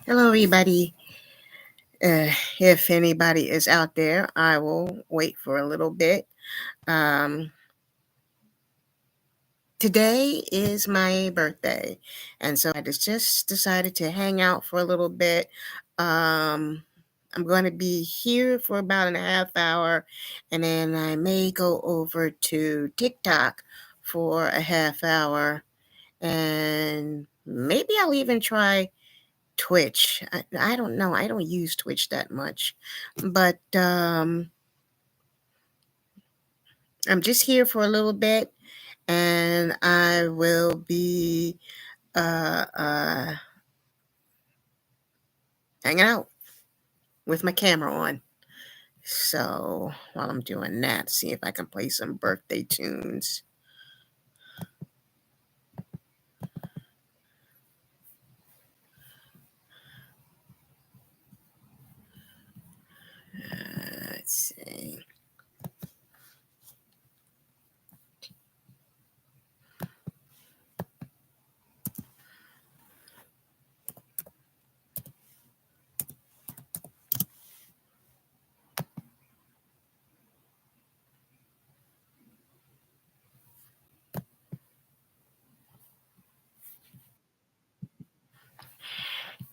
Hello, everybody. If anybody is out there, I will wait for a little bit. Um, Today is my birthday, and so I just decided to hang out for a little bit. Um, I'm going to be here for about a half hour, and then I may go over to TikTok for a half hour, and maybe I'll even try Twitch. I don't know. I don't use Twitch that much, but I'm just here for a little bit, and I will be uh, uh, hanging out with my camera on. So while I'm doing that, see if I can play some birthday tunes. Let's see.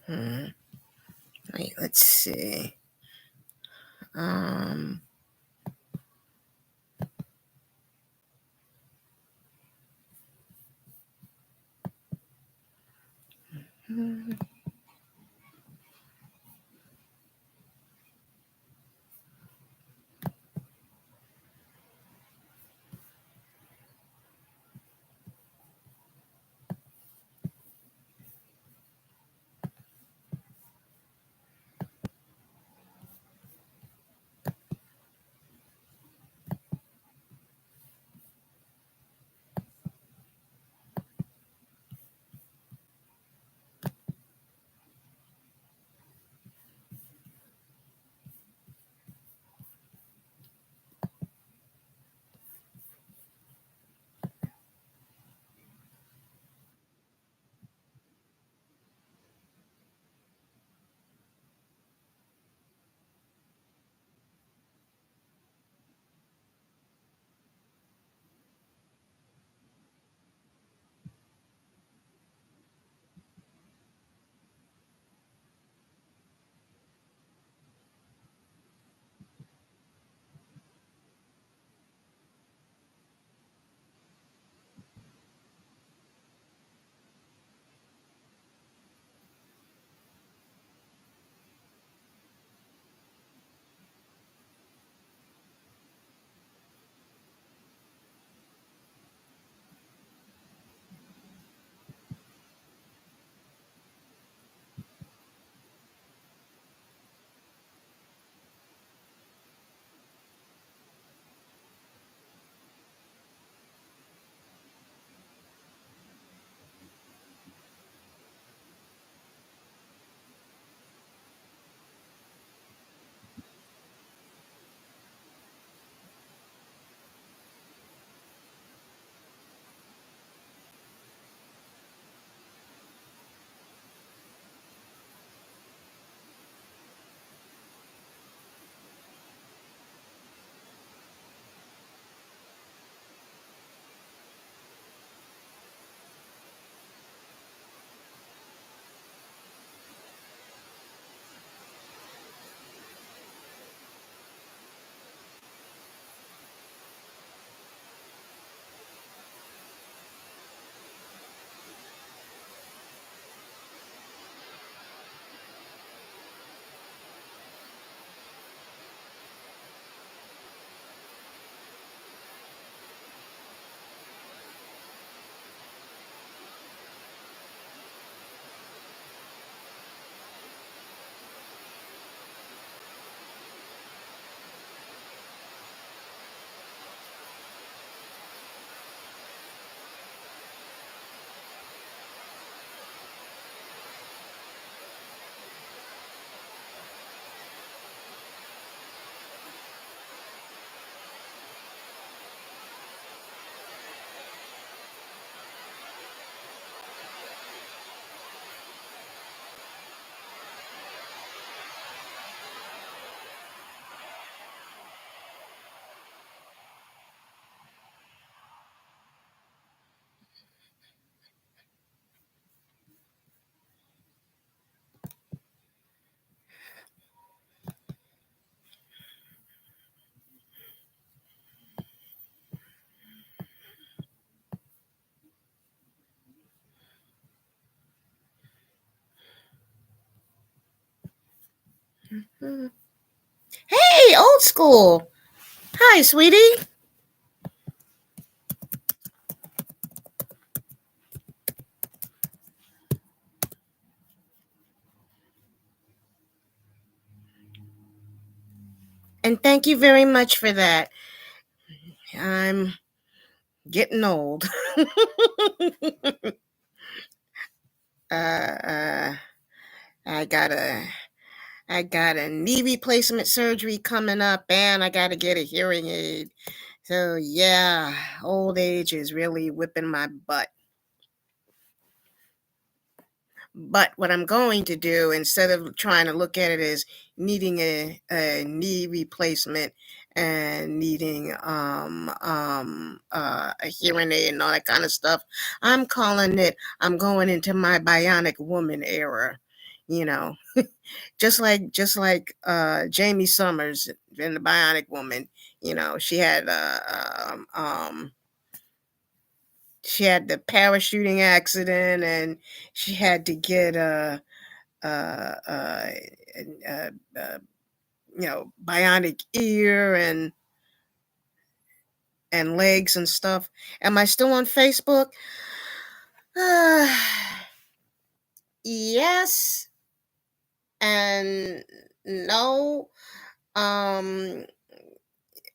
Hmm. Wait, let's see. Um, hmm. Mm. Hey, old school. Hi, sweetie. And thank you very much for that. I'm getting old. uh, I got a I got a knee replacement surgery coming up, and I got to get a hearing aid. So yeah, old age is really whipping my butt. But what I'm going to do, instead of trying to look at it as needing a knee replacement and needing a hearing aid and all that kind of stuff, I'm calling it, I'm going into my bionic woman era. You know, just like Jamie Summers in the Bionic Woman. Um, um she had the parachuting accident, and she had to get uh, uh, uh, uh, bionic ear and legs and stuff. Am I still on Facebook? Uh, yes and no. Um,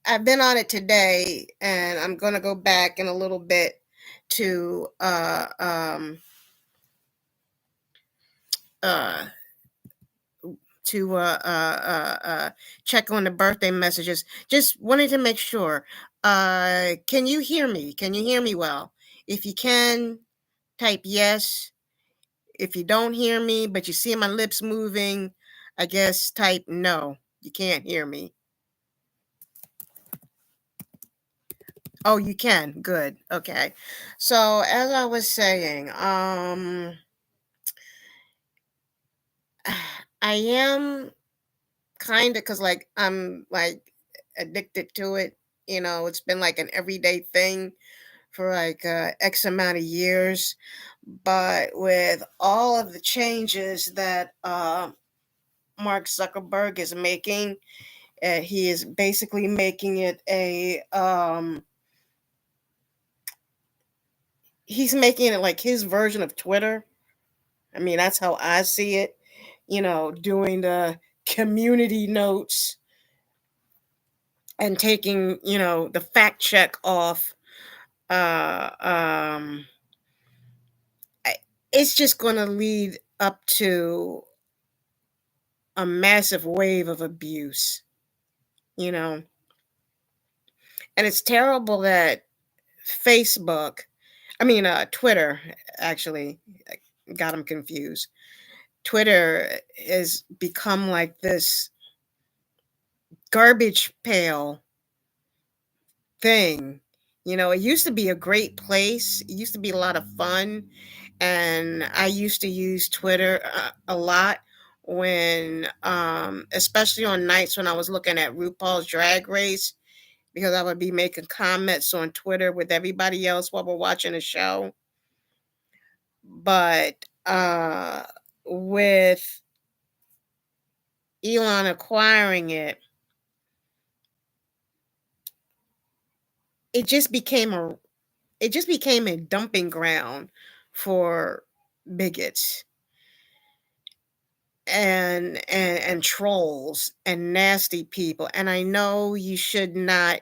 I've been on it today, and I'm gonna go back in a little bit to uh, check on the birthday messages. Just wanted to make sure. Can you hear me? Can you hear me well? If you can, type yes. If you don't hear me, but you see my lips moving, I guess type no. You can't hear me. Oh, you can. Good. Okay. So as I was saying, I am kind of, because like I'm like addicted to it. It's been like an everyday thing for like X amount of years. But with all of the changes that Mark Zuckerberg is making, he is basically making it he's making it like his version of Twitter. I mean, that's how I see it. Doing the community notes and taking, the fact check off. Uh, um, it's just going to lead up to a massive wave of abuse, you know. And it's terrible that Facebook, I mean, Twitter, actually, I got them confused. Twitter has become like this garbage pail thing. It used to be a great place. It used to be a lot of fun. And I used to use Twitter a lot when, especially on nights when I was looking at RuPaul's Drag Race, because I would be making comments on Twitter with everybody else while we're watching a show. But with Elon acquiring it, it just became a it just became a dumping ground for bigots and trolls and nasty people. And I know you should not,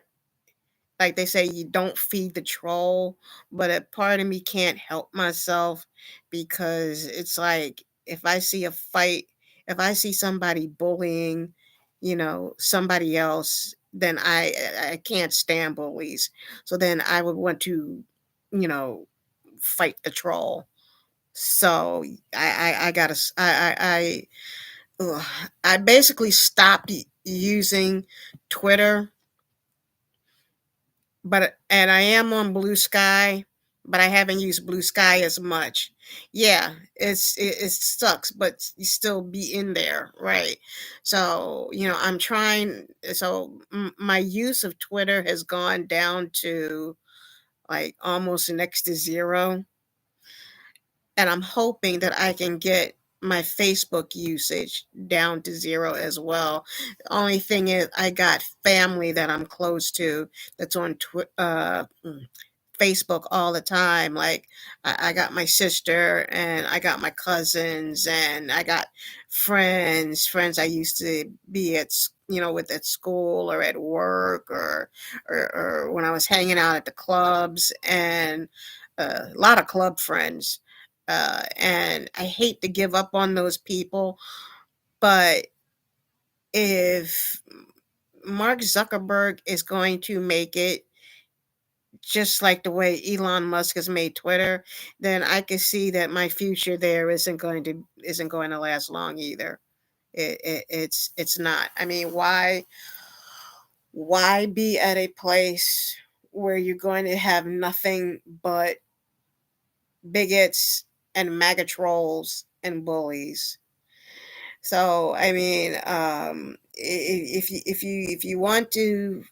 like they say, you don't feed the troll, but a part of me can't help myself, because it's like, if I see a fight, if I see somebody bullying, somebody else, then I can't stand bullies. So then I would want to, you know, fight the troll. So I gotta ugh, I basically stopped using Twitter, and I am on Blue Sky, but I haven't used Blue Sky as much. Yeah, it sucks, but you still be in there, right? So I'm trying. So my use of Twitter has gone down to like almost next to zero, and I'm hoping that I can get my Facebook usage down to zero as well. The only thing is I got family that I'm close to that's on Facebook all the time. Like I got my sister and I got my cousins and I got friends I used to be with at school or at work or when I was hanging out at the clubs and a lot of club friends. And I hate to give up on those people, but if Mark Zuckerberg is going to make it just like the way Elon Musk has made Twitter, then I can see that my future there isn't going to last long either. It's not. I mean, why be at a place where you're going to have nothing but bigots and MAGA trolls and bullies? So I mean, if you want to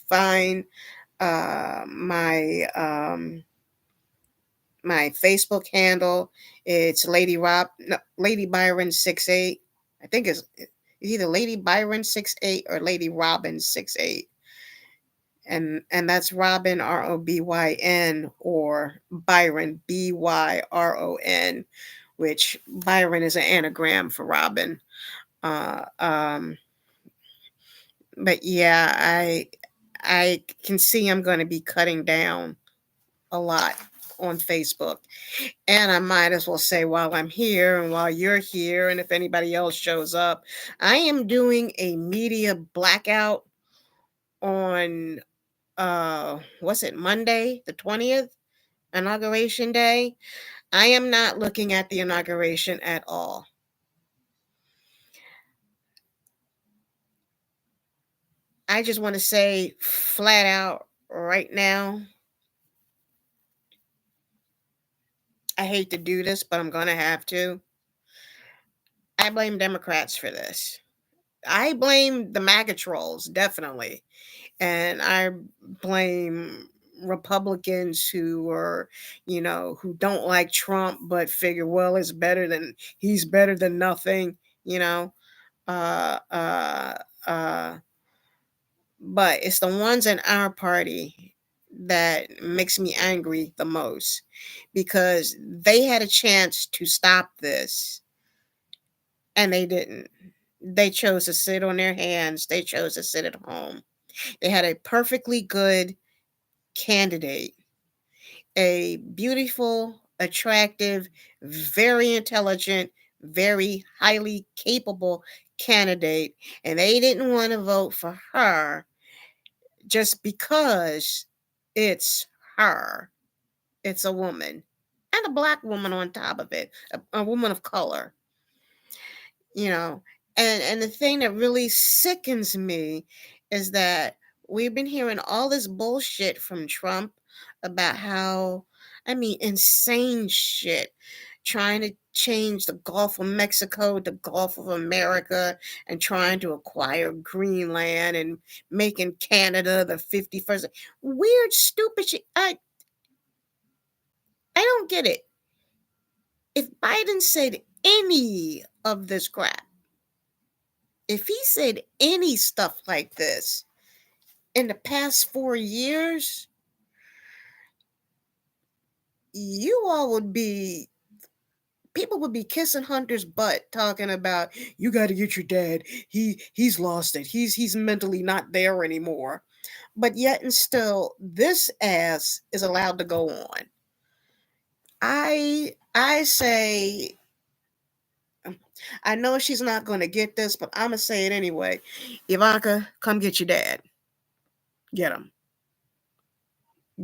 find my Facebook handle, it's Lady Byron 68. I think it's either Lady Byron 68 or Lady Robin 68. And that's Robin Robyn or Byron Byron, which Byron is an anagram for Robin. Uh, um, but yeah, I can see I'm going to be cutting down a lot on Facebook. And I might as well say while I'm here and while you're here, and if anybody else shows up, I am doing a media blackout on what's it, Monday, the 20th, inauguration day. I am not looking at the inauguration at all. I just want to say flat out right now, I hate to do this, but I'm going to have to. I blame Democrats for this. I blame the MAGA trolls, definitely. And I blame Republicans who don't like Trump but figure, well, he's better than nothing, you know. Uh, uh, uh, but it's the ones in our party that makes me angry the most because they had a chance to stop this and they didn't. They chose to sit on their hands. They chose to sit at home. They had a perfectly good candidate, a beautiful, attractive, very intelligent, very highly capable candidate, and they didn't want to vote for her just because it's her. It's a woman and a black woman on top of it, a woman of color, you know. And the thing that really sickens me is that we've been hearing all this bullshit from Trump about how, I mean, insane shit, trying to change the Gulf of Mexico to Gulf of America and trying to acquire Greenland and making Canada the 51st. Weird, stupid shit. I don't get it. If Biden said any of this crap, if he said any stuff like this in the past 4 years, you all would be people would be kissing Hunter's butt talking about, you got to get your dad. He's lost it. He's mentally not there anymore. But yet and still this ass is allowed to go on. I say, I know she's not going to get this, but I'm going to say it anyway. Ivanka, come get your dad. Get him.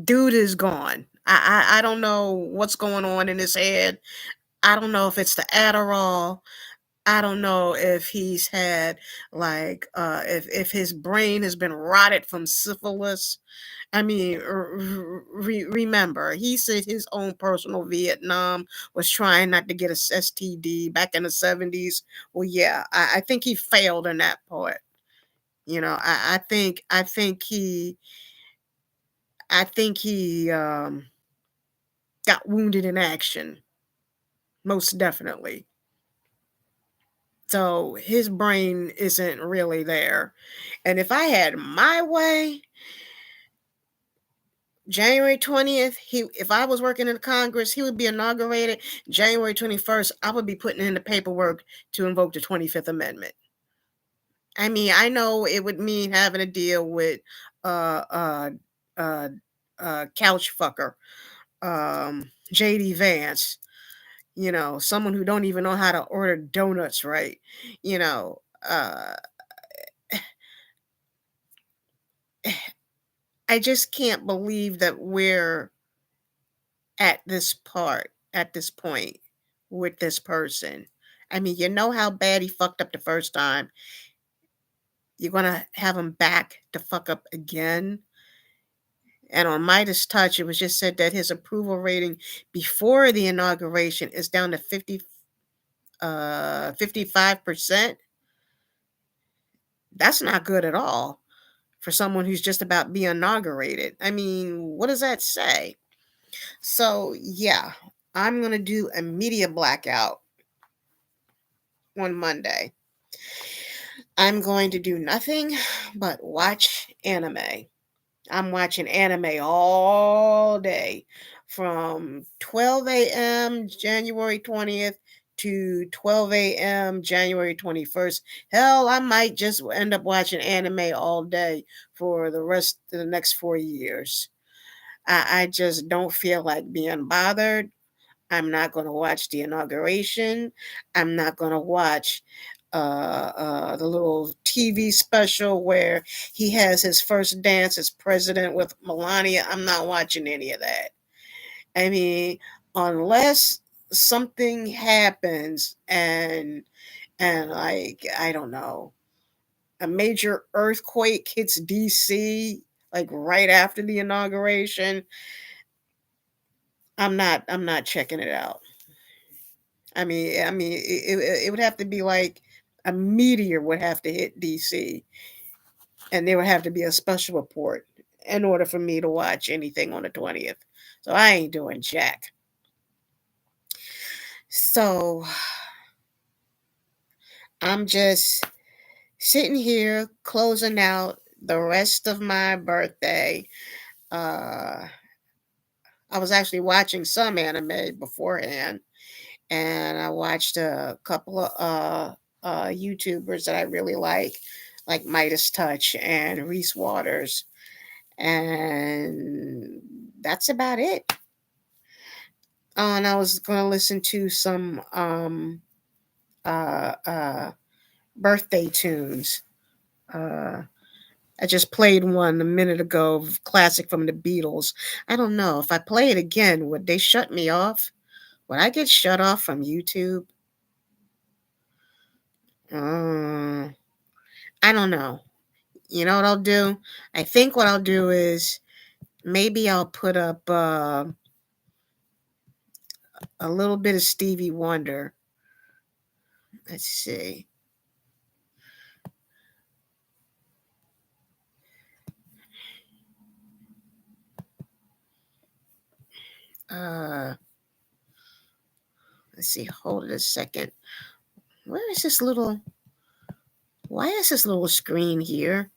Dude is gone. I don't know what's going on in his head. I don't know if it's the Adderall. I don't know if he's had if his brain has been rotted from syphilis. I mean, remember, he said his own personal Vietnam was trying not to get a STD back in the 70s. Well, yeah, I think he failed in that part. I think he got wounded in action, most definitely. So his brain isn't really there. And if I had my way, January 20th, if I was working in Congress, he would be inaugurated January 21st. I would be putting in the paperwork to invoke the 25th Amendment. I mean, I know it would mean having to deal with uh uh uh couch fucker, JD Vance, someone who don't even know how to order donuts right. You know, uh I just can't believe that we're at this point with this person. I mean, you know how bad he fucked up the first time. You're gonna have him back to fuck up again. And on Midas Touch, it was just said that his approval rating before the inauguration is down to 55%. That's not good at all for someone who's just about to be inaugurated. I mean, what does that say? So yeah, I'm gonna do a media blackout on Monday. I'm going to do nothing but watch anime. I'm watching anime all day from 12 a.m. January 20th to 12 a.m. January 21st. Hell, I might just end up watching anime all day for the rest of the next 4 years. I just don't feel like being bothered. I'm not going to watch the inauguration. I'm not going to watch the little TV special where he has his first dance as president with Melania. I'm not watching any of that. I mean, unless something happens and like I don't know, a major earthquake hits DC like right after the inauguration, I'm not checking it out. It would have to be like a meteor would have to hit DC, and there would have to be a special report in order for me to watch anything on the 20th. So I ain't doing jack. So I'm just sitting here closing out the rest of my birthday. Uh, I was actually watching some anime beforehand, and I watched a couple of YouTubers that I really like Midas Touch and Reese Waters, and that's about it. Oh, and I was going to listen to some uh, uh, birthday tunes. Uh, I just played one a minute ago, classic from the Beatles. I don't know if I play it again, would they shut me off? Would I get shut off from YouTube? Uh, I don't know. You know what I'll do? I think what I'll do is maybe I'll put up a little bit of Stevie Wonder. Let's see. Uh, let's see. Hold it a second. Where is this little? Why is this little screen here?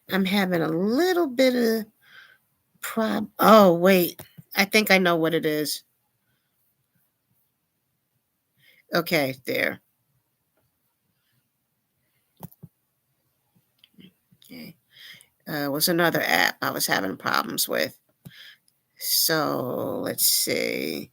I'm having a little bit of Oh wait, I think I know what it is. Okay, there. Okay. Was another app I was having problems with. So let's see.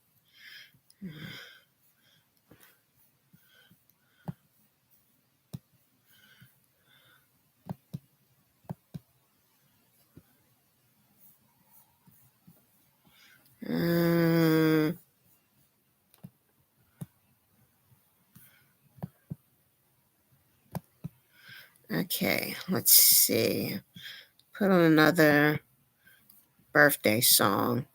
Um, okay, let's see. Put on another birthday song.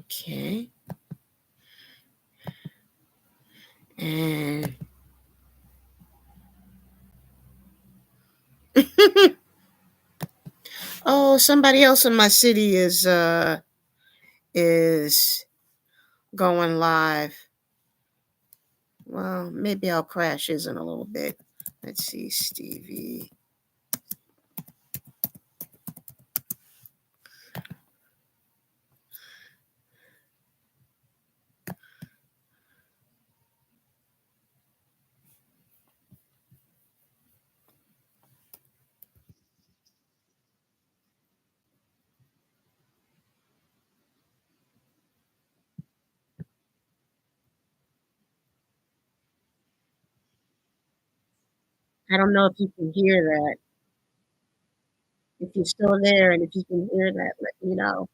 Okay. And Oh, somebody else in my city is going live. Well, maybe I'll crash his in a little bit. Let's see, Stevie. I don't know if you can hear that. If you're still there and if you can hear that, let me know.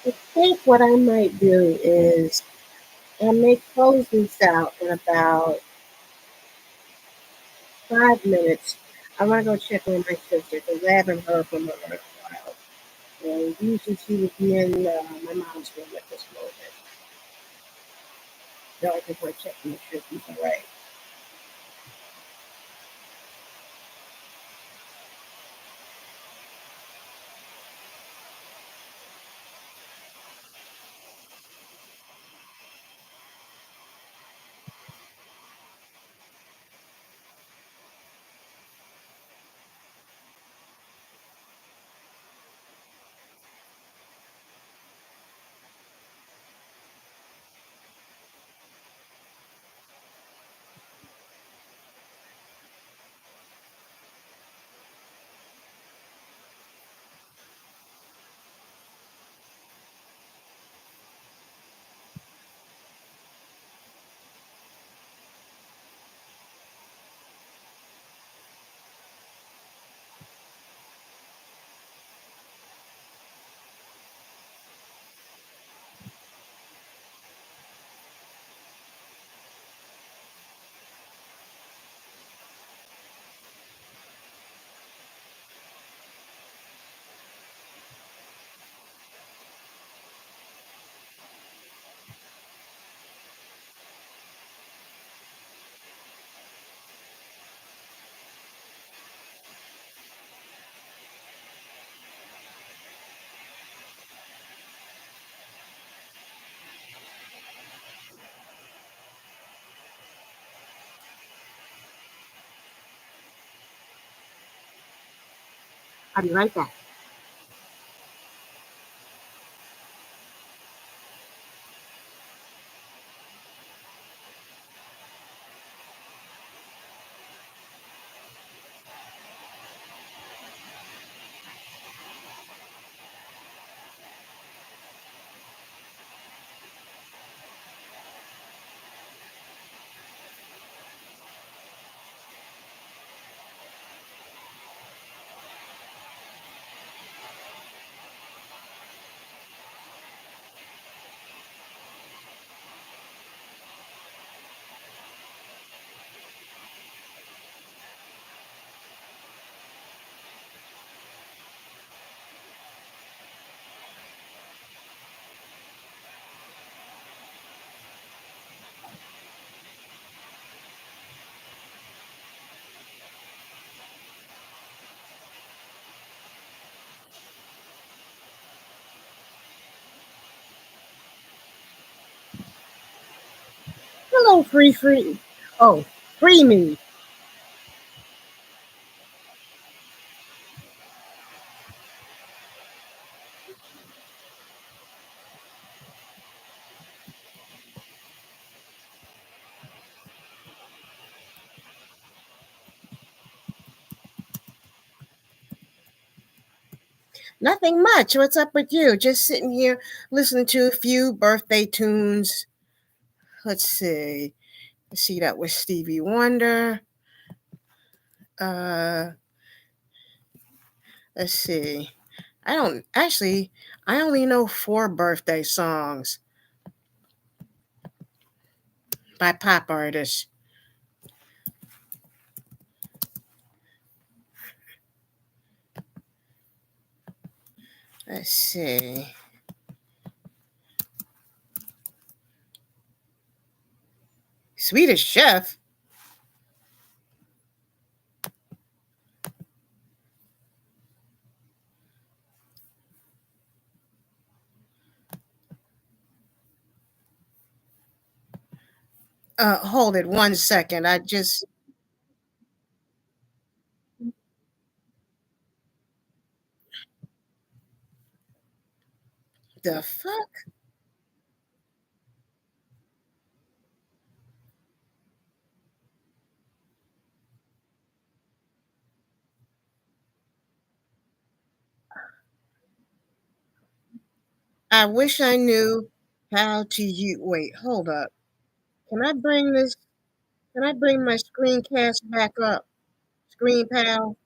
I think what I might do is I may close this out in about 5 minutes. I want to go check on my sister because I haven't heard from her in a while. And usually she would be in my mom's room at this moment. So I just want to check and make sure she's all right. I'll be right back. Oh, free, free. Oh, free me. Nothing much. What's up with you? Just sitting here listening to a few birthday tunes. Let's see. Let's see, that was Stevie Wonder. Uh, let's see. I don't actually. I only know four birthday songs by pop artists. Let's see. Swedish Chef. Hold it 1 second. I just the fuck. I wish I knew how to use. Wait, hold up. Can I bring this? Can I bring my screencast back up? Screen pal.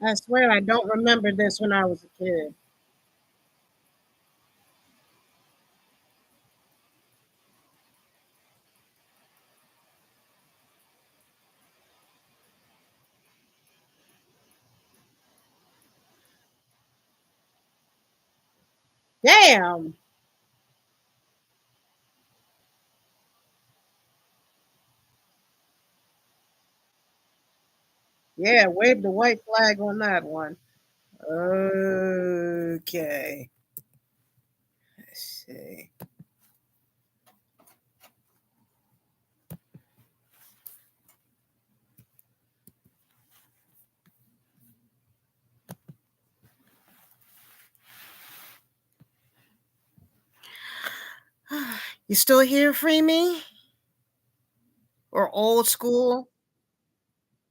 I swear I don't remember this when I was a kid. Damn. Yeah, wave the white flag on that one. Okay. Let's see. You still here, free me? Or old school?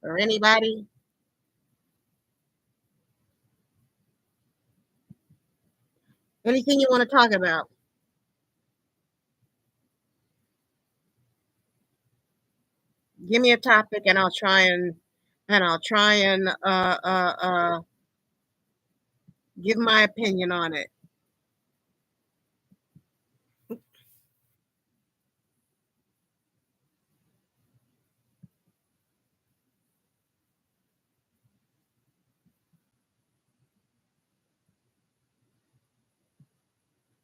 Or anybody? Anything you want to talk about? Give me a topic and I'll try and give my opinion on it.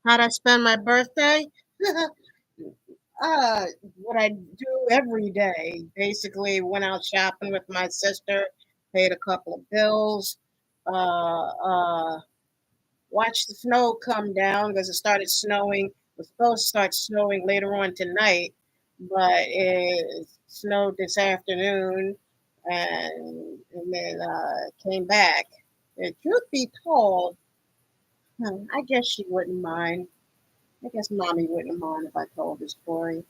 How'd I spend my birthday? uh, what I do every day. Basically, went out shopping with my sister, paid a couple of bills, watched the snow come down because it started snowing. It was supposed to start snowing later on tonight, but it snowed this afternoon and then came back. And truth be told, I guess she wouldn't mind. I guess mommy wouldn't mind if I told the story.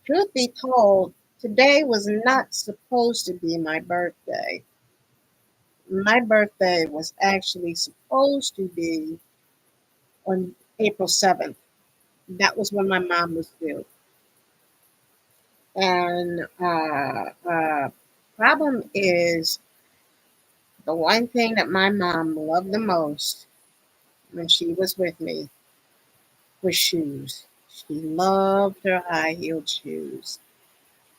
Truth be told, today was not supposed to be my birthday. my birthday was actually supposed to be on April 7th. That was when my mom was due. And problem is, the one thing that my mom loved the most when she was with me was shoes. She loved her high heeled shoes.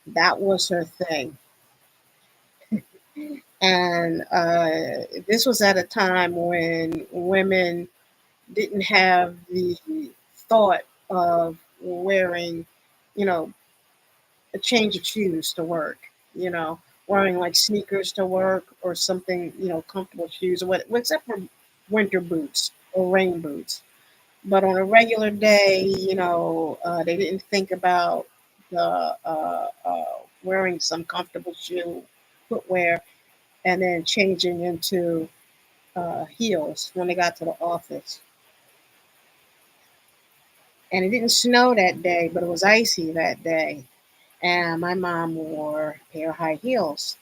That was her thing. And this was at a time when women didn't have the thought of wearing, you know, a change of shoes to work, you know, wearing like sneakers to work or something, comfortable shoes or what, except for winter boots or rain boots. But on a regular day, they didn't think about the wearing some comfortable shoe footwear and then changing into heels when they got to the office. And it didn't snow that day, but it was icy that day. And my mom wore a pair of high heels.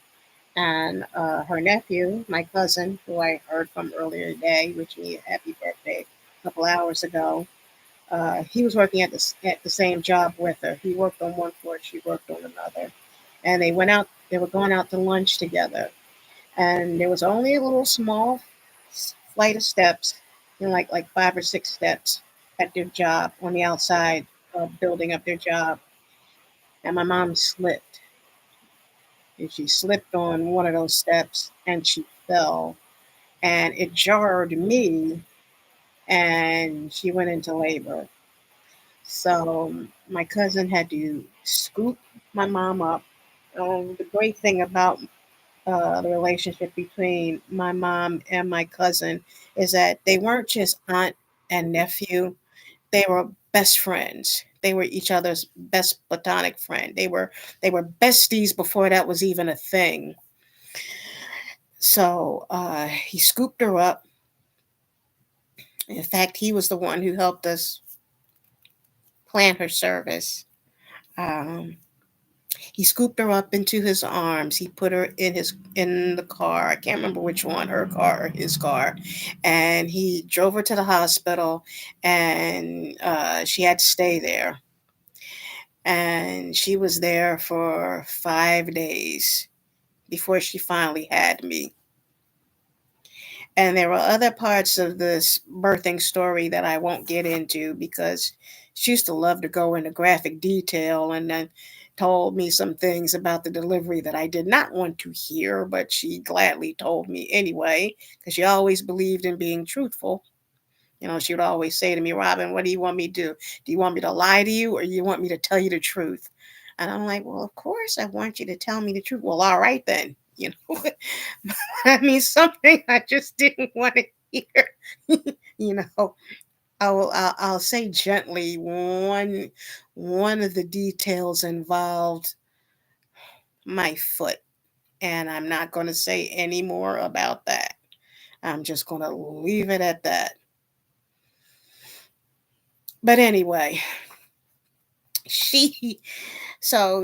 And her nephew, my cousin, who I heard from earlier today, wished me a happy birthday a couple hours ago. He was working at the same job with her. He worked on one floor, she worked on another. And they went out. They were going out to lunch together. And there was only a little small flight of steps, like 5 or 6 steps at their job on the outside building up their job. And my mom slipped, and she slipped on one of those steps, and she fell, and it jarred me, and she went into labor. So my cousin had to scoop my mom up. The great thing about the relationship between my mom and my cousin is that they weren't just aunt and nephew, they were best friends. They were each other's best platonic friend. They were besties before that was even a thing. So he scooped her up. In fact, he was the one who helped us plan her service. Um, he scooped her up into his arms. He put her in the car. I can't remember which one, her car or his car, and he drove her to the hospital. And she had to stay there. And she was there for 5 days before she finally had me. And there were other parts of this birthing story that I won't get into because she used to love to go into graphic detail and then told me some things about the delivery that I did not want to hear, but she gladly told me anyway because she always believed in being truthful. She would always say to me, Robin, what do you want me to do? Do you want me to lie to you or you want me to tell you the truth? And I'm like, well, of course I want you to tell me the truth. Well, all right then. I mean, something I just didn't want to hear. you know, I'll say gently. One of the details involved my foot, and I'm not going to say any more about that. I'm just going to leave it at that. But anyway, she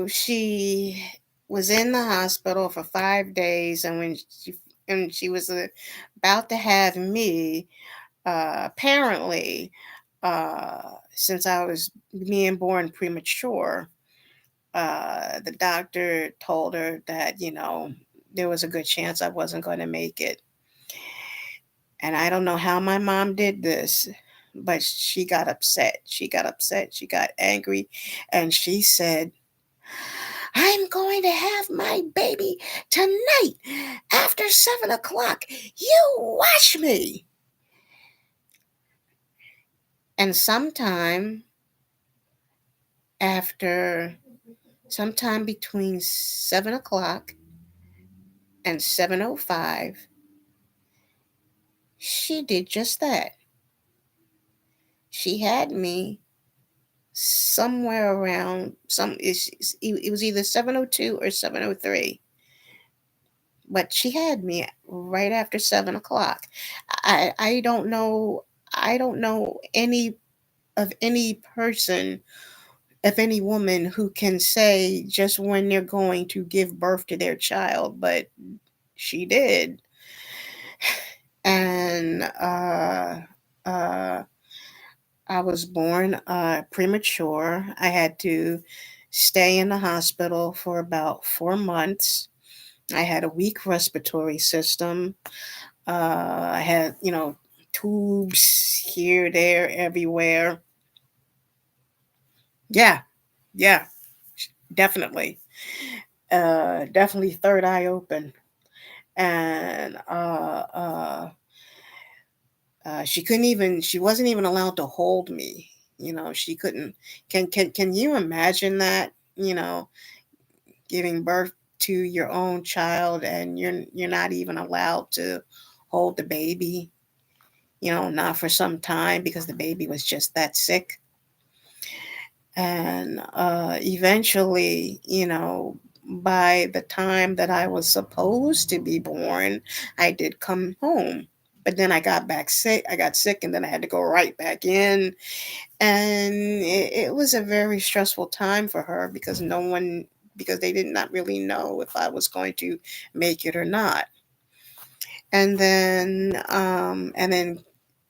she was in the hospital for 5 days, and when she was about to have me, apparently, since I was being born premature, the doctor told her that there was a good chance I wasn't going to make it. And I don't know how my mom did this, but she got upset. She got upset. She got angry, and she said, I'm going to have my baby tonight after 7 o'clock. You watch me. And after sometime between 7 o'clock and 7:05, she did just that. She had me somewhere around it was either 7:02 or 7:03, but she had me right after 7 o'clock. I don't know. I don't know any person, of any woman who can say just when they're going to give birth to their child, but she did. And uh, I was born premature. I had to stay in the hospital for about 4 months. I had a weak respiratory system. I had, tubes here, there, everywhere. Yeah, yeah, definitely. Definitely third eye open. And she wasn't even allowed to hold me. She couldn't. Can you imagine that? Giving birth to your own child and you're not even allowed to hold the baby, not for some time because the baby was just that sick. And eventually, by the time that I was supposed to be born, I did come home. But then I got back sick. I got sick, and then I had to go right back in. And it was a very stressful time for her because they did not really know if I was going to make it or not. And then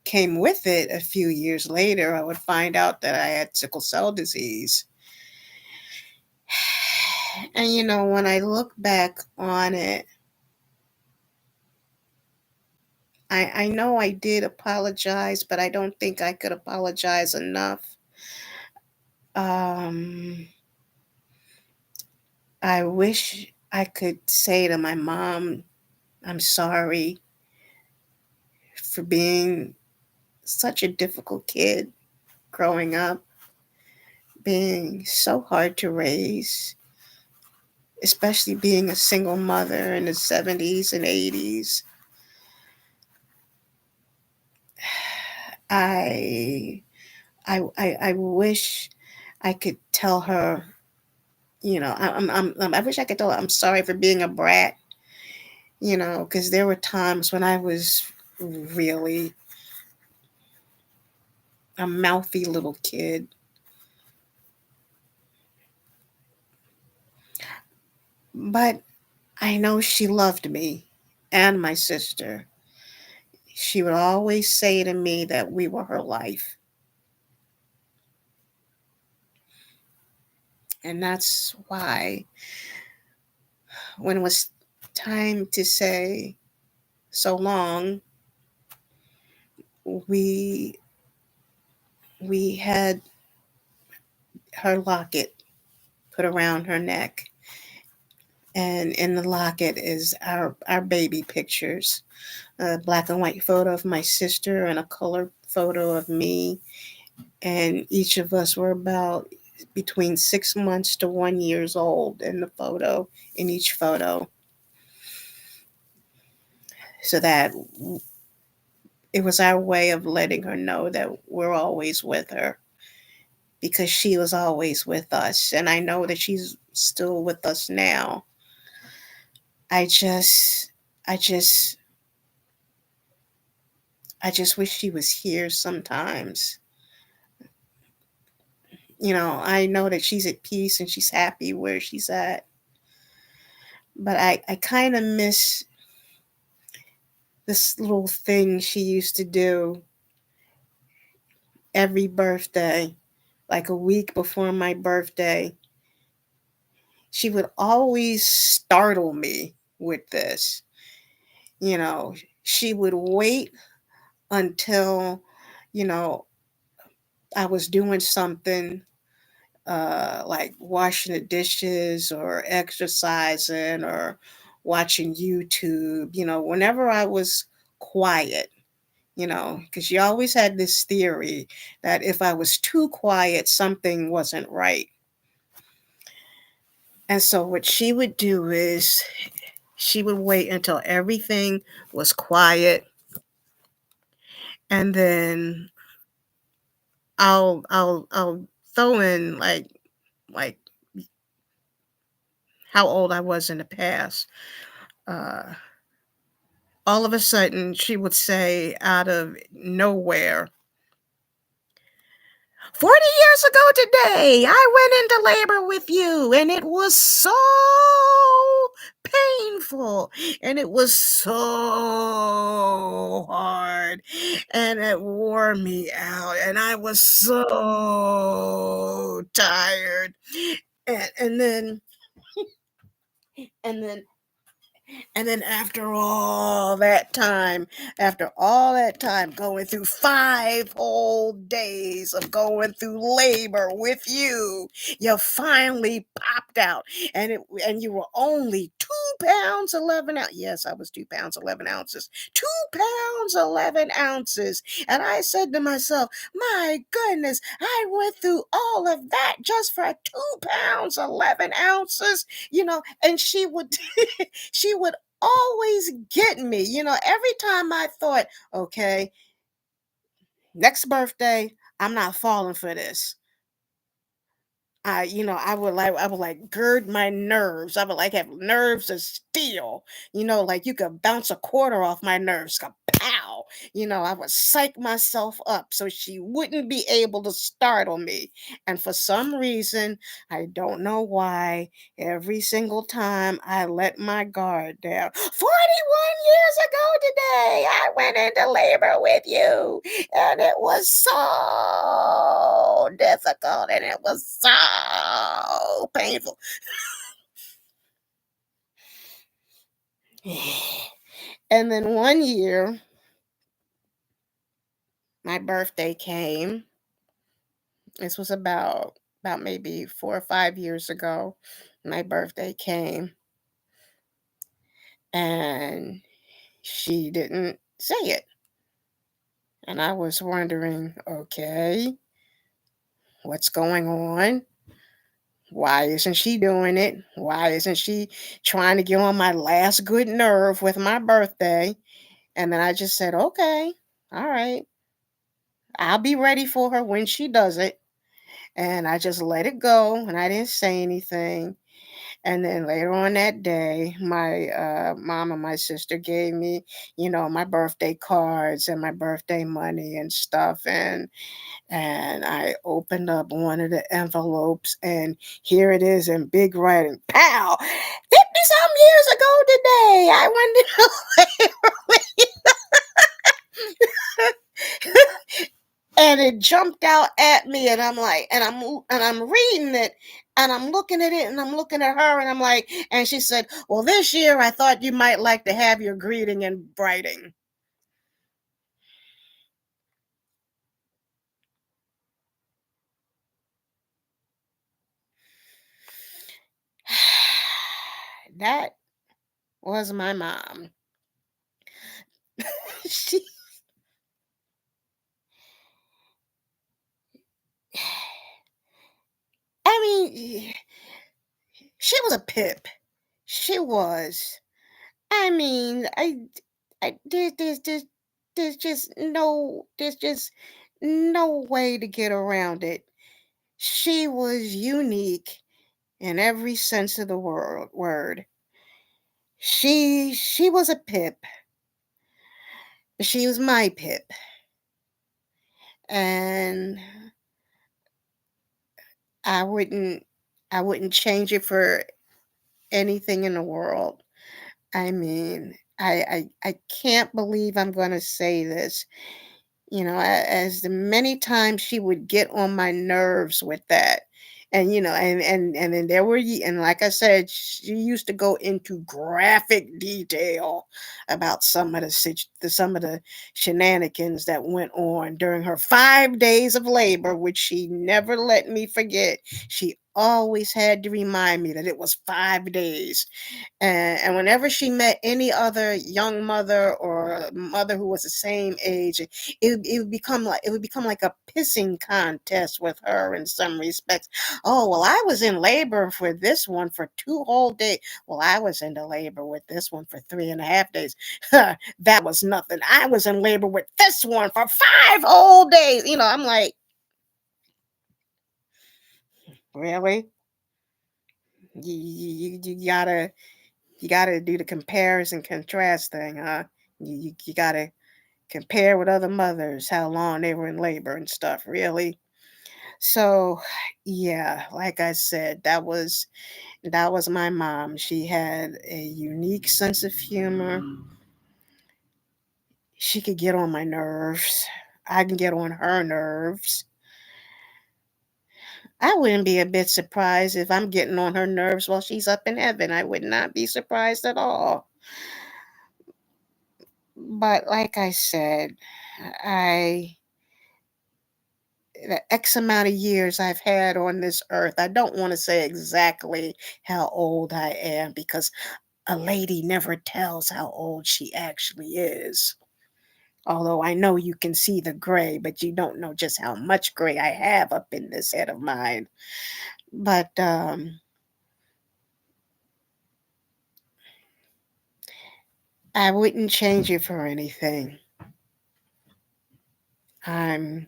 came with it a few years later, I would find out that I had sickle cell disease. And when I look back on it, I know I did apologize, but I don't think I could apologize enough. Um, I wish I could say to my mom, I'm sorry for being such a difficult kid growing up, being so hard to raise, especially being a single mother in the 70s and 80s. I I wish I could tell her, I wish I could tell her I'm sorry for being a brat, because there were times when I was really a mouthy little kid. But I know she loved me and my sister. She would always say to me that we were her life. And that's why when it was time to say so long, we we had her locket put around her neck. And in the locket is our baby pictures, a black and white photo of my sister and a color photo of me. And each of us were about between 6 months to 1 years old in each photo. So that it was our way of letting her know that we're always with her because she was always with us. And I know that she's still with us now. I just, I just, I just wish she was here sometimes. I know that she's at peace and she's happy where she's at. But I kind of miss this little thing she used to do every birthday, like a week before my birthday. She would always startle me with this. You know, she would wait until, you know, I was doing something like washing the dishes or exercising or watching YouTube, whenever I was quiet, because you always had this theory that if I was too quiet, something wasn't right. And so what she would do is she would wait until everything was quiet, and then I'll throw in like how old I was in the past. Uh, all of a sudden, she would say out of nowhere, 40 years ago today, I went into labor with you, and it was so painful, and it was so so hard and it wore me out and I was so tired. And then and then and then after all that time going through 5 whole days of going through labor with you finally popped out, and you were only 2 pounds 11 ounces. Yes, I was 2 pounds 11 ounces. 2 pounds 11 ounces. And I said to myself, my goodness, I went through all of that just for 2 pounds 11 ounces. And she would always get me. Every time I thought, okay, next birthday, I'm not falling for this. I would like gird my nerves. I would like have nerves of steel. Like you could bounce a quarter off my nerves. Pow. I would psych myself up so she wouldn't be able to startle me. And for some reason, I don't know why, every single time I let my guard down. 41 years ago today, I went into labor with you. And it was so difficult and it was so painful. And then one year, my birthday came. This was about maybe 4 or 5 years ago. My birthday came and she didn't say it. And I was wondering, okay, what's going on? Why isn't she doing it? Why isn't she trying to get on my last good nerve with my birthday? And then I just said, okay, all right, I'll be ready for her when she does it. And I just let it go and I didn't say anything. And then later on that day, my mom and my sister gave me, my birthday cards and my birthday money and stuff. And I opened up one of the envelopes, and here it is in big writing. Pow! 50 some years ago today, I went to and it jumped out at me, and I'm like, and I'm reading it, and I'm looking at it, and I'm looking at her, and I'm like, and she said, "Well, this year I thought you might like to have your greeting in writing." That was my mom. she I mean, she was a pip. She was. I mean, I there's just no way to get around it. She was unique in every sense of the word. She was a pip. She was my pip. And I wouldn't I wouldn't change it for anything in the world. I mean, I can't believe I'm gonna say this. As the many times she would get on my nerves with that. And then and like I said, she used to go into graphic detail about some of the shenanigans that went on during her 5 days of labor, which she never let me forget. She always had to remind me that it was 5 days. And whenever she met any other young mother or mother who was the same age, it would become like a pissing contest with her in some respects. Oh, well, I was in labor for this one for 2 whole days. Well, I was into labor with this one for 3.5 days. That was nothing. I was in labor with this one for 5 whole days. I'm like, really? You gotta do the comparison contrast thing, huh? You gotta compare with other mothers, how long they were in labor and stuff, really. So, yeah, like I said, that was my mom. She had a unique sense of humor. she could get on my nerves. I can get on her nerves. I wouldn't be a bit surprised if I'm getting on her nerves while she's up in heaven. I would not be surprised at all. But like I said, I the X amount of years I've had on this earth, I don't want to say exactly how old I am because a lady never tells how old she actually is. Although I know you can see the gray, but you don't know just how much gray I have up in this head of mine. But I wouldn't change it for anything. I'm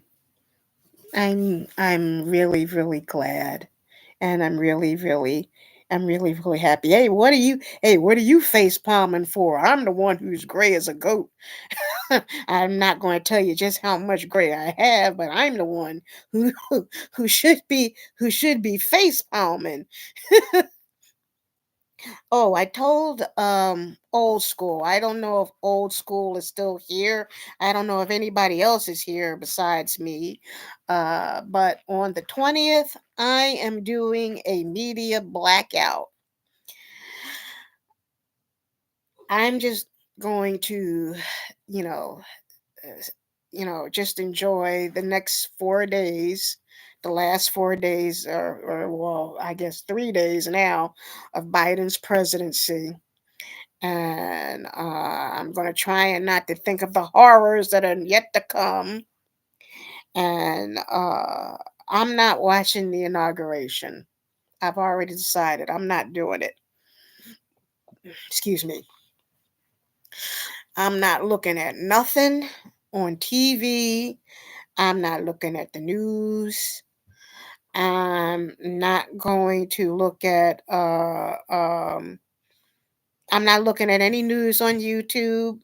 I'm really, really glad. And I'm really, really happy. Hey, what are you face palming for? I'm the one who's gray as a goat. I'm not going to tell you just how much gray I have, but I'm the one who should be face palming. Oh, I told old school. I don't know if old school is still here. I don't know if anybody else is here besides me. But on the 20th, I am doing a media blackout. I'm just going to, you know, just enjoy the next 4 days, the last 4 days, or well, I guess 3 days now of Biden's presidency. And I'm going to try and not to think of the horrors that are yet to come. And I'm not watching the inauguration. I've already decided I'm not doing it. Excuse me. I'm not looking at nothing on TV. I'm not looking at the news. I'm not going to look at I'm not looking at any news on YouTube.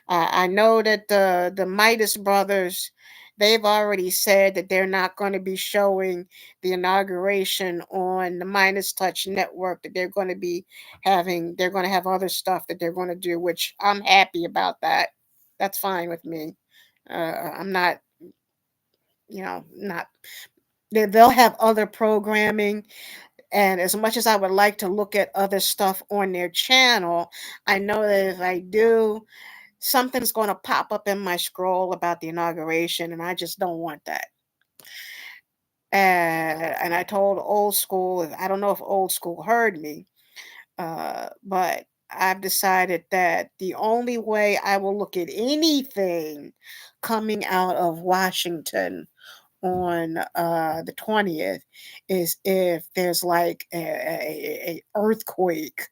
I know that the Midas brothers, they've already said that they're not going to be showing the inauguration on the Midas Touch network. That they're going to have other stuff that they're going to do, which I'm happy about that. That's fine with me. I'm not, not. They'll have other programming, and as much as I would like to look at other stuff on their channel, I know that if I do, something's going to pop up in my scroll about the inauguration, and I just don't want that. And I told old school, I don't know if old school heard me, but I've decided that the only way I will look at anything coming out of Washington on the 20th is if there's like a earthquake,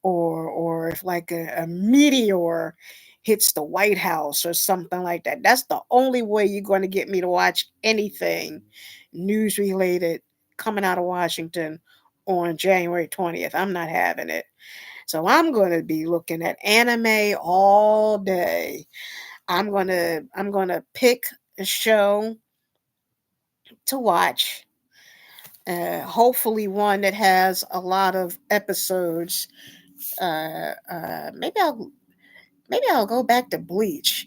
or if like a meteor hits the White House or something like that. That's the only way you're going to get me to watch anything news related coming out of Washington on January 20th. I'm not having it. So I'm going to be looking at anime all day. I'm going to pick a show to watch. Hopefully one that has a lot of episodes. Uh, uh, maybe I'll maybe I'll go back to Bleach.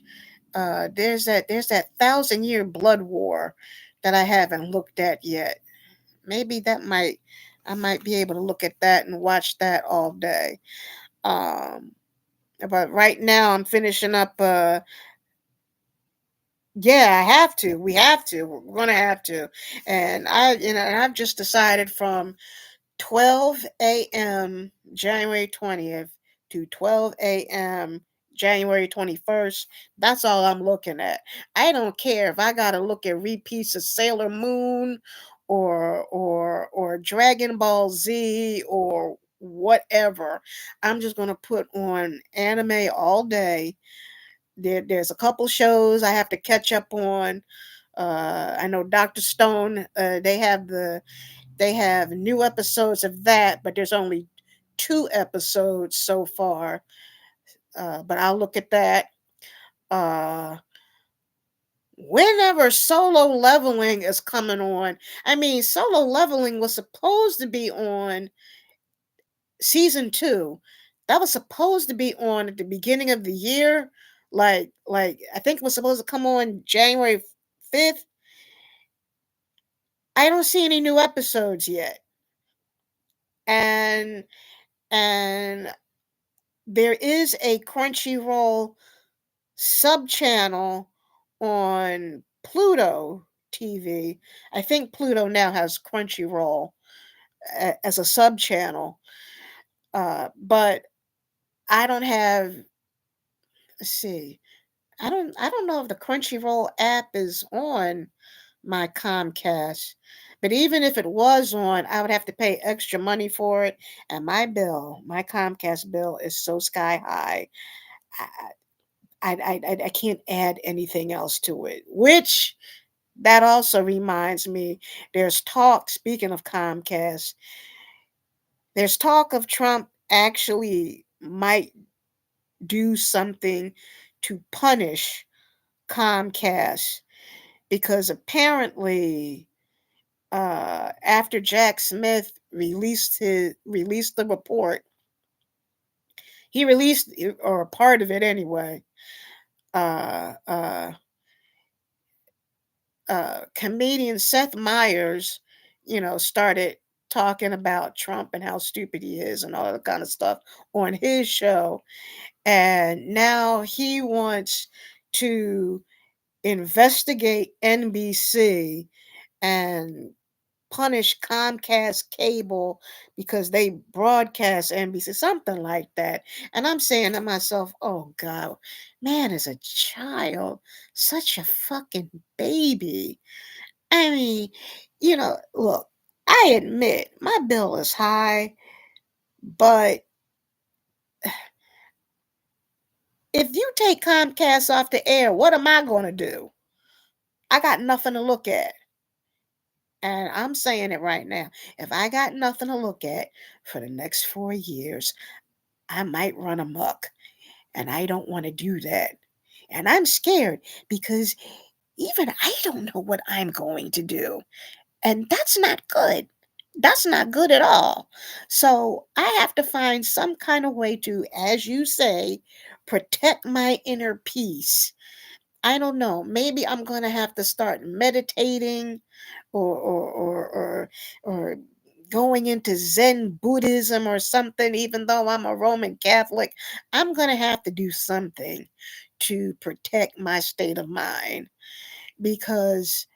There's that 1,000 year blood war that I haven't looked at yet. Maybe I might be able to look at that and watch that all day. Um, but right now I'm finishing up. Yeah, I have to. We have to. We're gonna have to. And I've just decided from 12 a.m. January 20th to 12 a.m. January 21st. That's all I'm looking at. I don't care if I gotta look at repeats of Sailor Moon or Dragon Ball Z or whatever. I'm just gonna put on anime all day. There's a couple shows I have to catch up on. I know Dr. Stone, they have new episodes of that, but there's only 2 episodes so far. But I'll look at that. Uh, Whenever Solo Leveling is coming on, I mean, Solo Leveling was supposed to be on season 2. That was supposed to be on at the beginning of the year, Like I think it was supposed to come on January 5th. I don't see any new episodes yet. And and there is a Crunchyroll sub channel on Pluto TV. I think Pluto now has Crunchyroll as a sub channel. But I don't have, let's see. I don't know if the Crunchyroll app is on my Comcast. But even if it was on, I would have to pay extra money for it. And my Comcast bill is so sky high. I can't add anything else to it. Which that also reminds me, there's talk, speaking of Comcast, there's talk of Trump actually might do something to punish Comcast because apparently after Jack Smith released the report, he released or a part of it anyway. Uh, uh, Comedian Seth Meyers, started talking about Trump and how stupid he is and all that kind of stuff on his show. And now he wants to investigate NBC and punish Comcast Cable because they broadcast NBC, something like that. And I'm saying to myself, oh God, man is a child, such a fucking baby. I mean, look, I admit my bill is high, but if you take Comcast off the air, what am I going to do? I got nothing to look at. And I'm saying it right now. If I got nothing to look at for the next 4 years, I might run amok. And I don't want to do that. And I'm scared because even I don't know what I'm going to do. And that's not good. That's not good at all. So I have to find some kind of way to, as you say, protect my inner peace. I don't know. Maybe I'm gonna have to start meditating or going into Zen Buddhism or something, even though I'm a Roman Catholic. I'm gonna have to do something to protect my state of mind because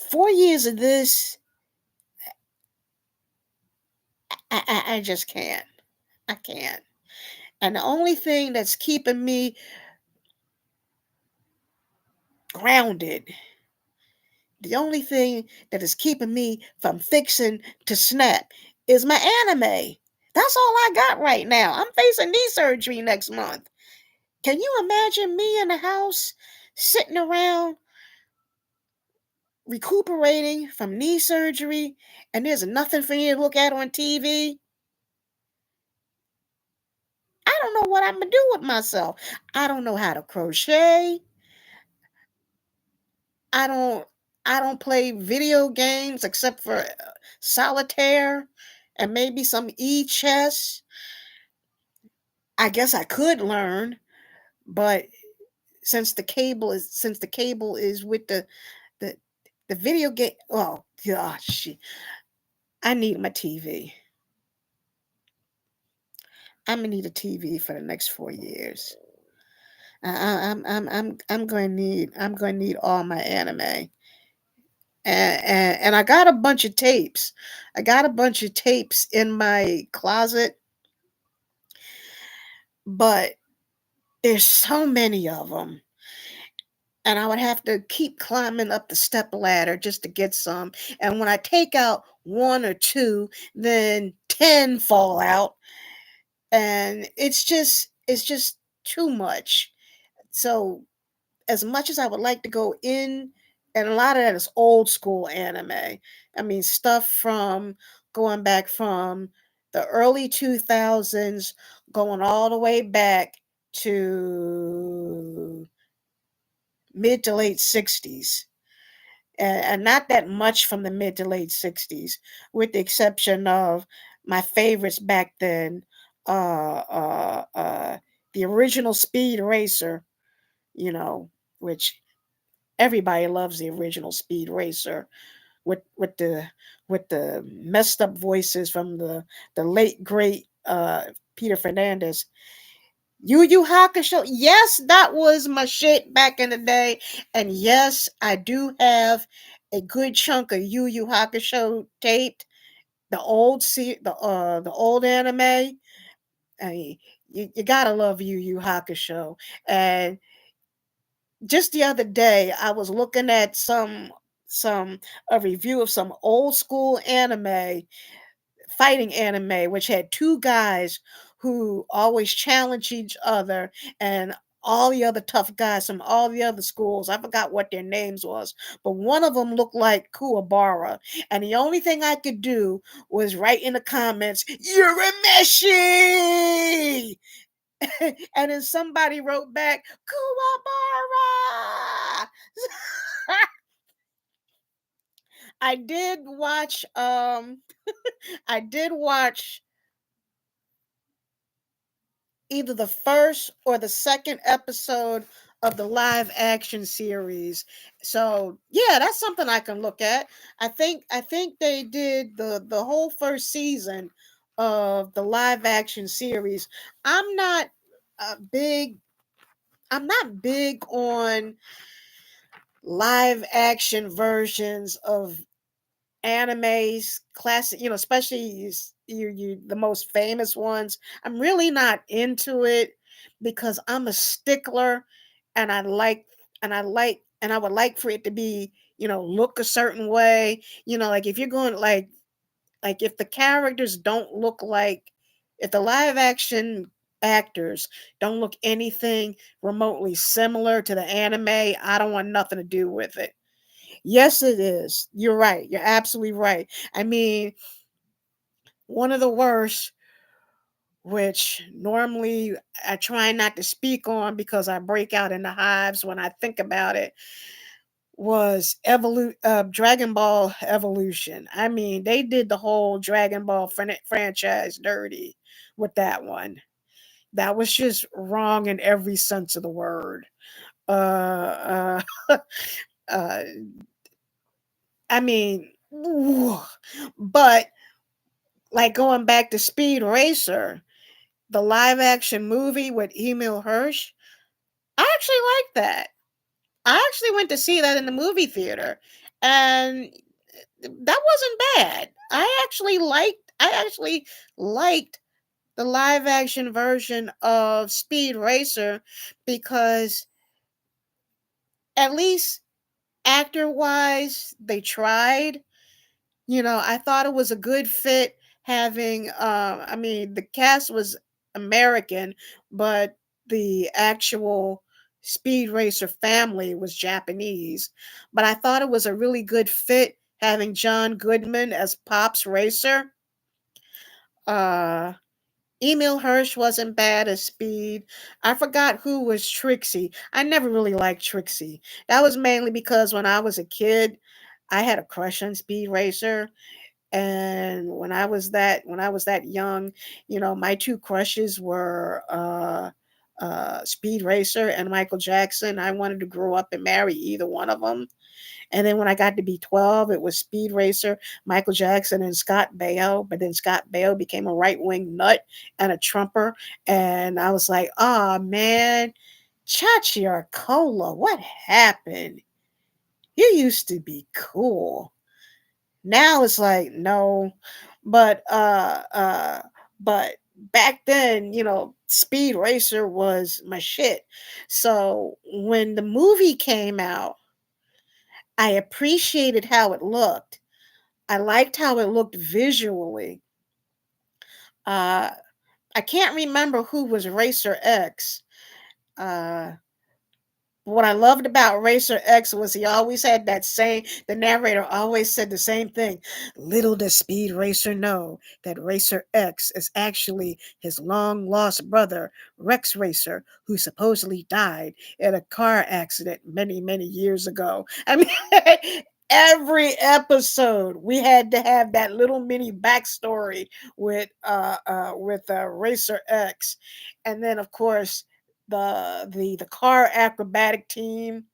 4 years of this, I just can't. I can't. And the only thing that's keeping me grounded, the only thing that is keeping me from fixing to snap is my anime. That's all I got right now. I'm facing knee surgery next month. Can you imagine me in the house sitting around recuperating from knee surgery and there's nothing for me to look at on TV? I don't know what I'm going to do with myself. I don't know how to crochet. I don't I don't play video games except for solitaire and maybe some e-chess. I guess I could learn, but since the cable is with the the video game, oh gosh, I need my TV. I'm gonna need a TV for the next 4 years. I'm going to need all my anime. And I got a bunch of tapes. I got a bunch of tapes in my closet, but there's so many of them. And I would have to keep climbing up the step ladder just to get some. And when I take out one or two, then 10 fall out. And it's just too much. So as much as I would like to go in, and a lot of that is old school anime. I mean, stuff from going back from the early 2000s, going all the way back to mid to late 60s. And not that much from the mid to late 60s, with the exception of my favorites back then, uh, uh, uh, the original Speed Racer, you know, which everybody loves the original Speed Racer with the messed up voices from the late great Peter Fernandez. Yu Yu Hakusho, yes, that was my shit back in the day, and yes, I do have a good chunk of Yu Yu Hakusho taped. The old anime. I mean, you gotta love Yu Yu Hakusho. And just the other day, I was looking at some a review of some old school anime, fighting anime, which had two guys who always challenge each other, and all the other tough guys from all the other schools. I forgot what their names was, but one of them looked like Kuwabara, and the only thing I could do was write in the comments, "Urameshi!" And then somebody wrote back, "Kuwabara!" I did watch I did watch either the first or the second episode of the live action series. So yeah, that's something I can look at. I think they did the whole first season of the live action series. I'm not big I'm not big on live action versions of animes, classic, especially the most famous ones. I'm really not into it because I'm a stickler, and I would like for it to be, look a certain way. Like if you're going like if the characters don't look like if the live action actors don't look anything remotely similar to the anime, I don't want nothing to do with it. Yes, it is. You're right. You're absolutely right. I mean, one of the worst, which normally I try not to speak on because I break out in the hives when I think about it, was Dragon Ball Evolution. I mean, they did the whole Dragon Ball franchise dirty with that one. That was just wrong in every sense of the word. Uh, I mean, but like going back to Speed Racer, the live action movie with Emil Hirsch, I actually like that. I actually went to see that in the movie theater, and that wasn't bad. I actually liked the live action version of Speed Racer because at least actor wise they tried. I thought it was a good fit having I mean the cast was American, but the actual Speed Racer family was Japanese. But I thought it was a really good fit having John Goodman as Pops Racer. Uh Emil Hirsch wasn't bad as Speed. I forgot who was Trixie. I never really liked Trixie. That was mainly because when I was a kid, I had a crush on Speed Racer, and when I was that young, my two crushes were Speed Racer and Michael Jackson. I wanted to grow up and marry either one of them. And then when I got to be 12, it was Speed Racer, Michael Jackson, and Scott Baio. But then Scott Baio became a right wing nut and a Trumper. And I was like, oh man, Chachi Arcola, what happened? You used to be cool. Now it's like, no. But but back then, Speed Racer was my shit. So when the movie came out, I appreciated how it looked. I liked how it looked visually. Uh, I can't remember who was Racer X. Uh, what I loved about Racer X was he always had the narrator always said the same thing. Little does Speed Racer know that Racer X is actually his long lost brother, Rex Racer, who supposedly died in a car accident many, many years ago. I mean, Every episode we had to have that little mini backstory with Racer X, and then of course the car acrobatic team.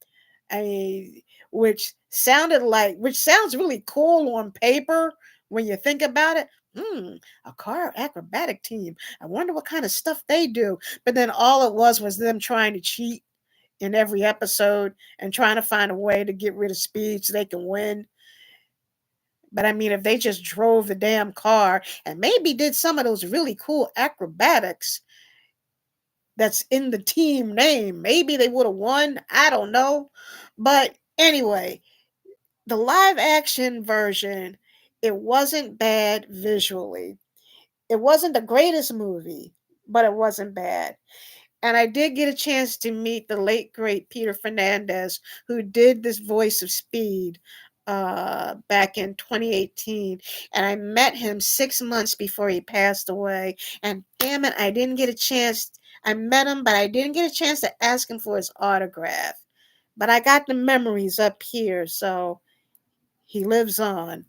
I mean, which sounds really cool on paper when you think about it. Hmm, a car acrobatic team. I wonder what kind of stuff they do. But then all it was them trying to cheat in every episode and trying to find a way to get rid of speed so they can win. But I mean, if they just drove the damn car and maybe did some of those really cool acrobatics that's in the team name, maybe they would have won. I don't know. But anyway, the live action version, it wasn't bad visually. It wasn't the greatest movie, but it wasn't bad. And I did get a chance to meet the late great Peter Fernandez, who did this voice of Speed back in 2018. And I met him 6 months before he passed away. And damn it, I didn't get a chance. I met him, but I didn't get a chance to ask him for his autograph. But I got the memories up here, so he lives on.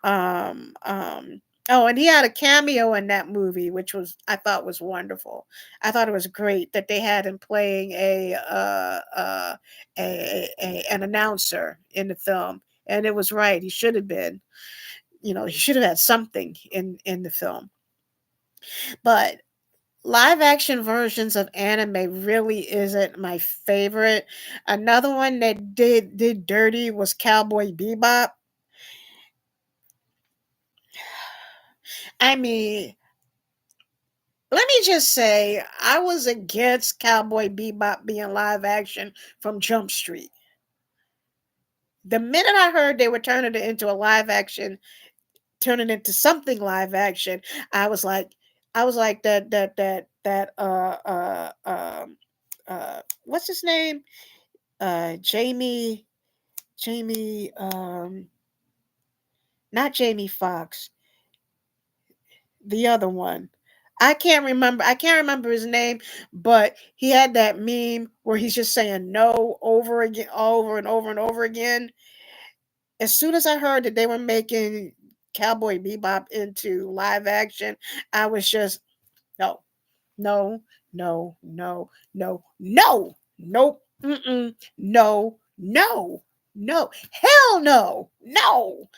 Um, um, oh, and he had a cameo in that movie, which was I thought was wonderful. I thought it was great that they had him playing an announcer in the film, and it was right. He should have been, he should have had something in the film. But live action versions of anime really isn't my favorite. Another one that did dirty was Cowboy Bebop. I mean, let me just say, I was against Cowboy Bebop being live action from Jump Street. The minute I heard they were turning it into a live action, turning it into something live action, I was like, what's his name? Jamie, Jamie, not Jamie Foxx, the other one. I can't remember his name, but he had that meme where he's just saying no over again, over and over and over again. As soon as I heard that they were making Cowboy Bebop into live action, I was just no, no, no, no, no, no, nope, no, no, no, hell no, no.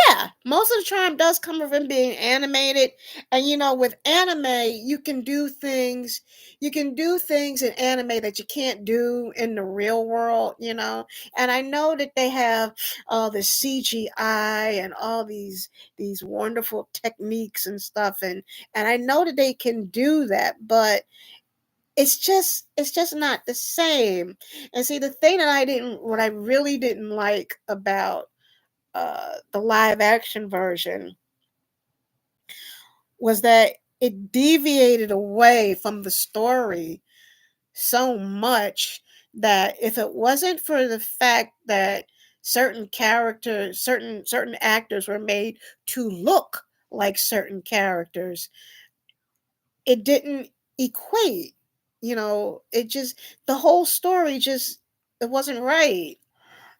Yeah, most of the charm does come from him being animated. And with anime, you can do things in anime that you can't do in the real world. And I know that they have all the CGI and all these wonderful techniques and stuff, and I know that they can do that, but it's just not the same. And see, the thing that what I really didn't like about the live action version was that it deviated away from the story so much that if it wasn't for the fact that certain actors were made to look like certain characters, it didn't equate. It just the whole story just it wasn't right.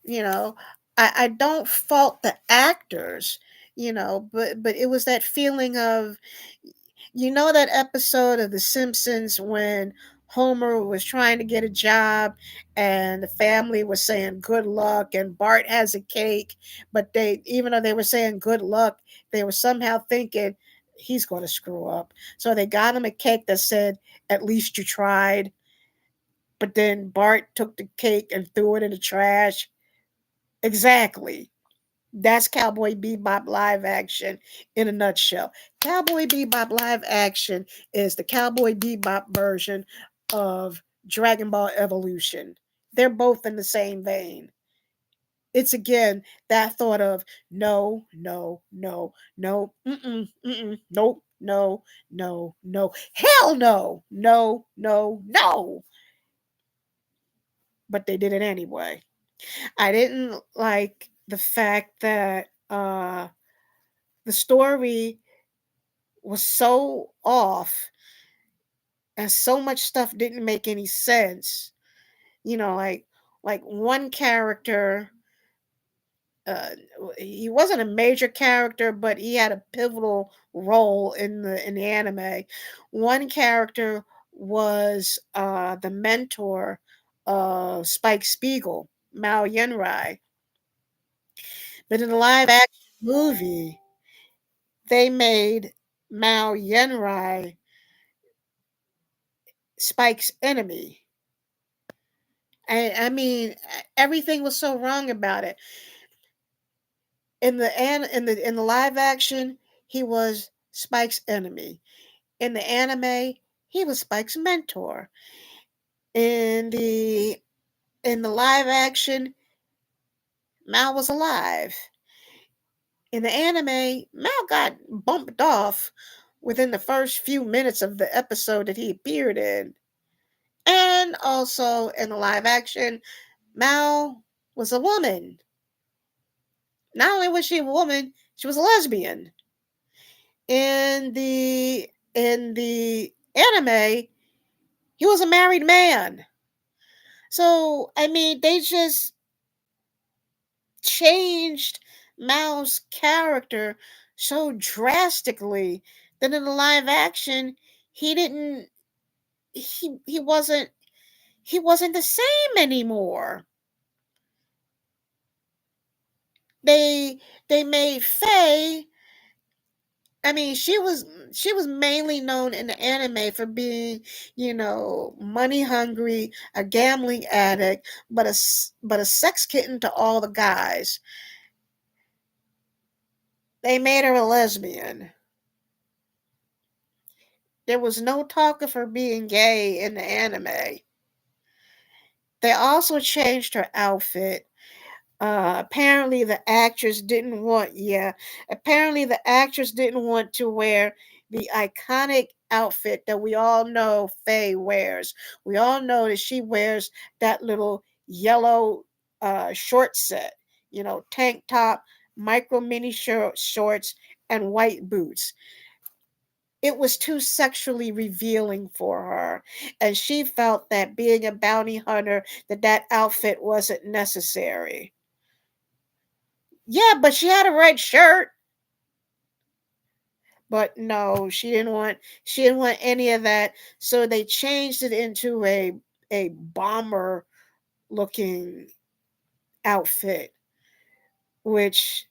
you know I don't fault the actors, but it was that feeling of, that episode of The Simpsons when Homer was trying to get a job and the family was saying good luck and Bart has a cake, but even though they were saying good luck, they were somehow thinking he's going to screw up, so they got him a cake that said at least you tried. But then Bart took the cake and threw it in the trash. Exactly. That's Cowboy Bebop live action in a nutshell. Cowboy Bebop live action is the Cowboy Bebop version of Dragon Ball Evolution. They're both in the same vein. It's again that thought of no, no, no, no, nope, no, no, no, hell no, no, no, no. But they did it anyway. I didn't like the fact that the story was so off and so much stuff didn't make any sense You know, like one character, uh, he wasn't a major character, but he had a pivotal role in the anime. One character was the mentor of Spike Spiegel, Mao Yenrai. But in the live action movie, they made Mao Yenrai Spike's enemy. I mean, everything was so wrong about it. In the live action, he was Spike's enemy. In the anime, he was Spike's mentor. In the in the live action, Mal was alive. In the anime, Mal got bumped off within the first few minutes of the episode that he appeared in. And also in the live action, Mal was a woman. Not only was she a woman, she was a lesbian. In the anime, he was a married man. So I mean, they just changed Mao's character so drastically that in the live action, he didn't he wasn't he wasn't the same anymore. They they made Faye. I mean, she was mainly known in the anime for being, money hungry, a gambling addict, but a sex kitten to all the guys. They made her a lesbian. There was no talk of her being gay in the anime. They also changed her outfit. Apparently the actress didn't want, yeah, apparently the actress didn't want to wear the iconic outfit that we all know Faye wears. We all know that she wears that little yellow short set, tank top, micro mini shorts, and white boots. It was too sexually revealing for her, and she felt that being a bounty hunter, that outfit wasn't necessary. Yeah, but she had a red shirt. But no, she didn't want any of that. So they changed it into a bomber looking outfit, which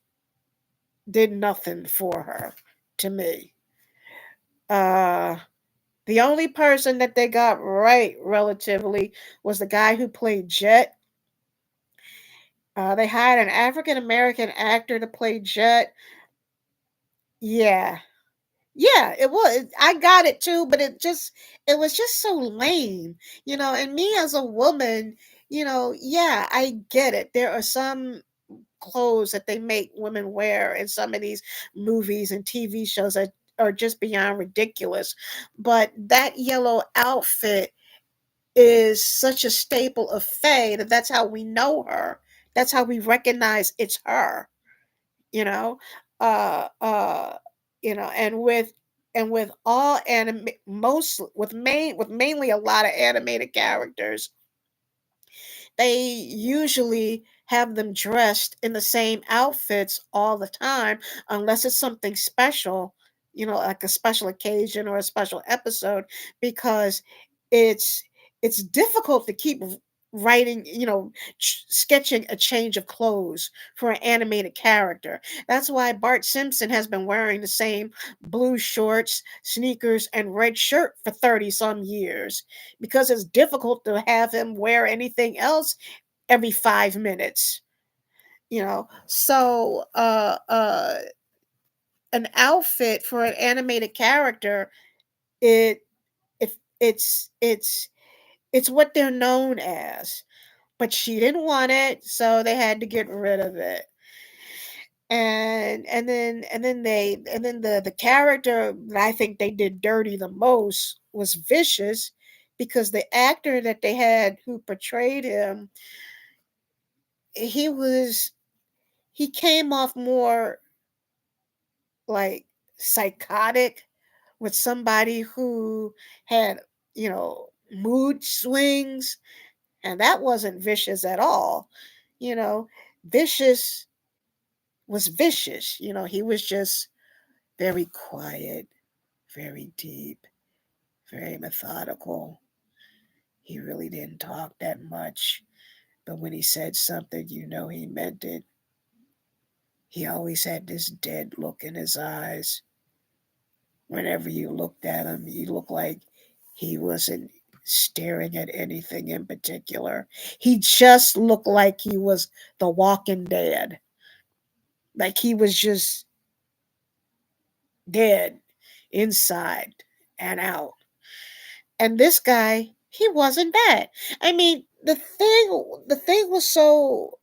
did nothing for her to me. Uh the only person that they got right relatively was the guy who played Jet. They hired an African American actor to play Jet. Yeah, yeah, it was. I got it too, but it was just so lame, And me as a woman, yeah, I get it. There are some clothes that they make women wear in some of these movies and TV shows that are just beyond ridiculous. But that yellow outfit is such a staple of Faye that's how we know her. That's how we recognize it's her you know uh uh and with all anime most with mainly a lot of animated characters, they usually have them dressed in the same outfits all the time, unless it's something special, like a special occasion or a special episode, because it's it's difficult to keep writing, sketching a change of clothes for an animated character. That's why Bart Simpson has been wearing the same blue shorts, sneakers, and red shirt for 30 some years, because it's difficult to have him wear anything else every 5 minutes. So an outfit for an animated character, it it it's what they're known as. But she didn't want it, so they had to get rid of it. And then the character that I think they did dirty the most was Vicious, because the actor that they had who portrayed him, he was he came off more like psychotic, with somebody who had, mood swings. And that wasn't vicious at all. You know, vicious was vicious. He was just very quiet, very deep, very methodical. He really didn't talk that much, but when he said something, he meant it. He always had this dead look in his eyes. Whenever you looked at him, he looked like he wasn't staring at anything in particular. He just looked like he was the walking dead. Like he was just dead inside and out. And this guy, he wasn't that. I mean, the thing was so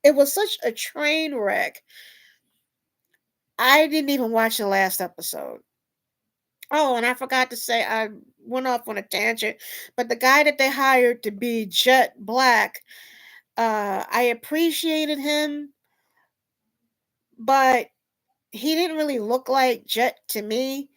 it was such a train wreck. I didn't even watch the last episode. Oh, and I forgot to say, I went off on a tangent, but the guy that they hired to be Jet Black, I appreciated him, but he didn't really look like Jet to me.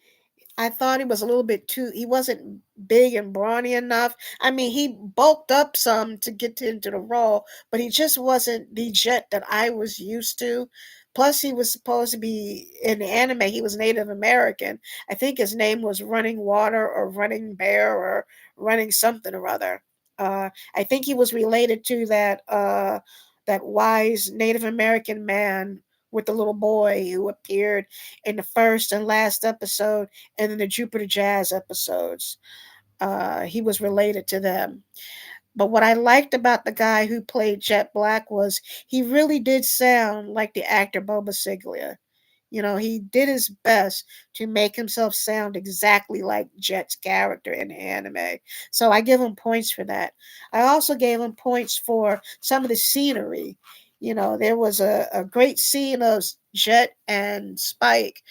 I thought he was a little bit he wasn't big and brawny enough. I mean, he bulked up some to get into the role, but he just wasn't the Jet that I was used to. Plus, he was supposed to be in the anime, he was Native American. I think his name was Running Water or Running Bear or Running something or other. I think he was related to that wise Native American man with the little boy who appeared in the first and last episode and in the Jupiter Jazz episodes. He was related to them. But what I liked about the guy who played Jet Black was he really did sound like the actor Boba Siglia. He did his best to make himself sound exactly like Jet's character in the anime. So I give him points for that. I also gave him points for some of the scenery. There was a great scene of Jet and Spike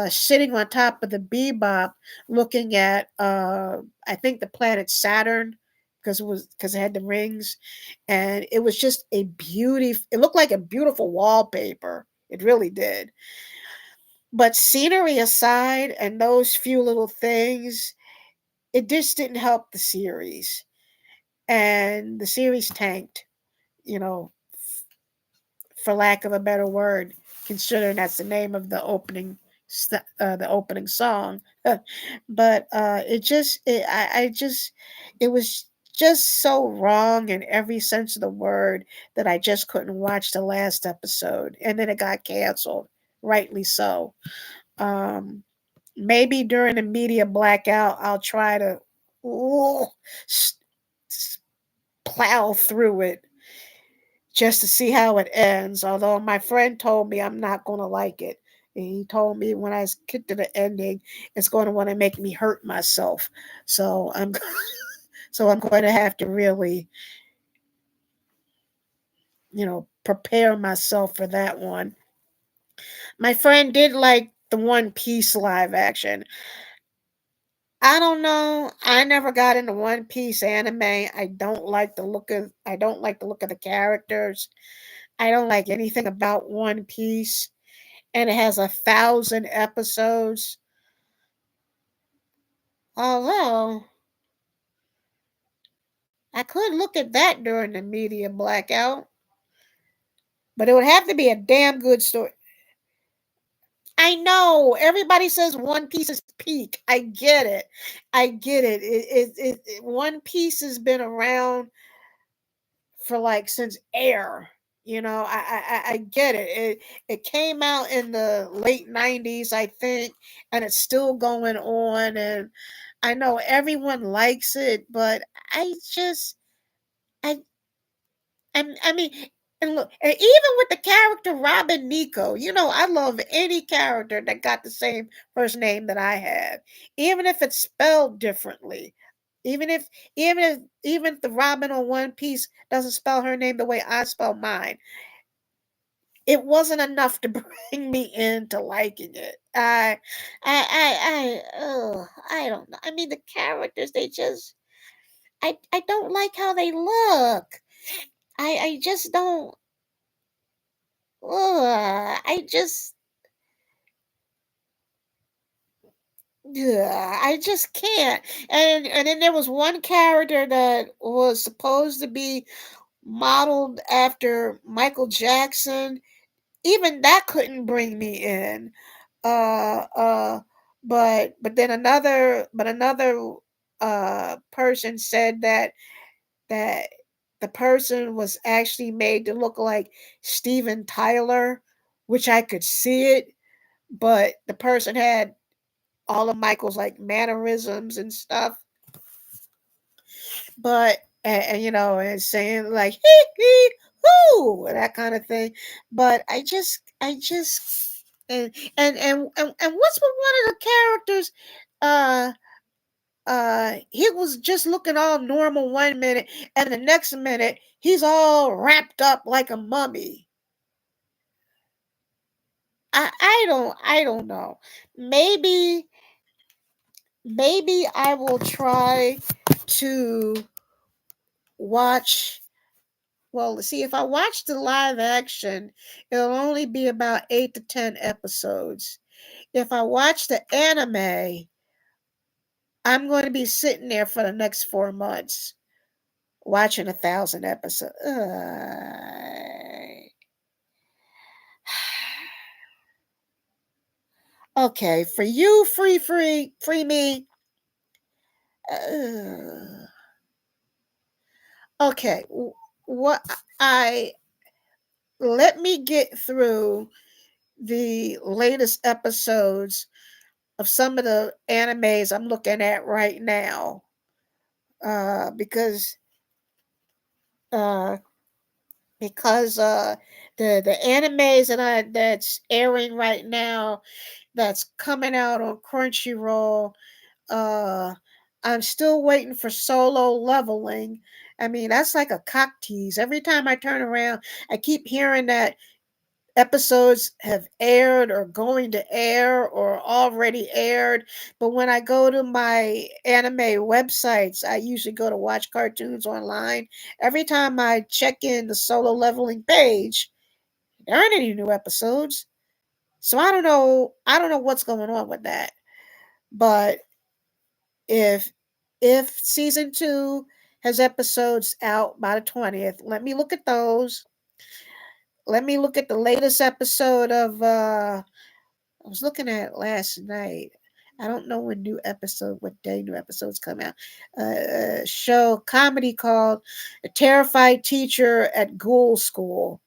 sitting on top of the Bebop, looking at I think the planet Saturn because it had the rings, and it was just a beauty. It looked like a beautiful wallpaper. It really did. But scenery aside, and those few little things, it just didn't help the series, and the series tanked. You know, for lack of a better word, considering that's the name of the opening song. But it was just so wrong in every sense of the word that I just couldn't watch the last episode, and then it got canceled, rightly so. Um, Maybe during the media blackout, I'll try to ooh, s- plow through it just to see how it ends. Although my friend told me I'm not going to like it. And he told me when I get to the ending, it's going to want to make me hurt myself. So I'm so I'm going to have to really, prepare myself for that one. My friend did like the One Piece live action. I don't know. I never got into One Piece anime. I don't like the look of the characters. I don't like anything about One Piece. And it has 1,000 episodes. Although I could look at that during the media blackout, but it would have to be a damn good story. I know everybody says One Piece is peak. I get it. I get it. One Piece has been around for like since Air. I get it. It came out in the late '90s, I think, and it's still going on. And I know everyone likes it, but I just I I mean, and look, and even with the character Robin Nico, I love any character that got the same first name that I have, even if it's spelled differently. Even if even if the Robin on One Piece doesn't spell her name the way I spell mine, it wasn't enough to bring me into liking it. I don't know. I mean, the characters, I don't like how they look. I just don't. I just Yeah, I just can't. And then there was one character that was supposed to be modeled after Michael Jackson. Even that couldn't bring me in. Uh uh but then another person said that the person was actually made to look like Steven Tyler, which I could see it, but the person had all of Michael's like mannerisms and stuff. But and saying like hee hee hoo and that kind of thing. But I just and what's with one of the characters? Uh he was just looking all normal one minute, and the next minute he's all wrapped up like a mummy. I don't know. Maybe maybe I will try to watch. Well, see, if I watch the live action, it'll only be about 8 to 10 episodes. If I watch the anime, I'm going to be sitting there for the next 4 months watching 1,000 episodes. Okay, for you, free me. Uh, okay, what I let me get through the latest episodes of some of the animes I'm looking at right now, because uh, because the animes that's airing right now, that's coming out on Crunchyroll. Uh, I'm still waiting for Solo Leveling. I mean, that's like a cock tease. Every time I turn around, I keep hearing that episodes have aired or going to air or already aired. But when I go to my anime websites, I usually go to watch cartoons online. Every time I check in the Solo Leveling page, there aren't any new episodes. So I don't know what's going on with that. But if if season 2 has episodes out by the 20th, let me look at those. Let me look at the latest episode of I was looking at it last night. I don't know what day new episodes come out. A show comedy called "A Terrified Teacher at Ghoul School,"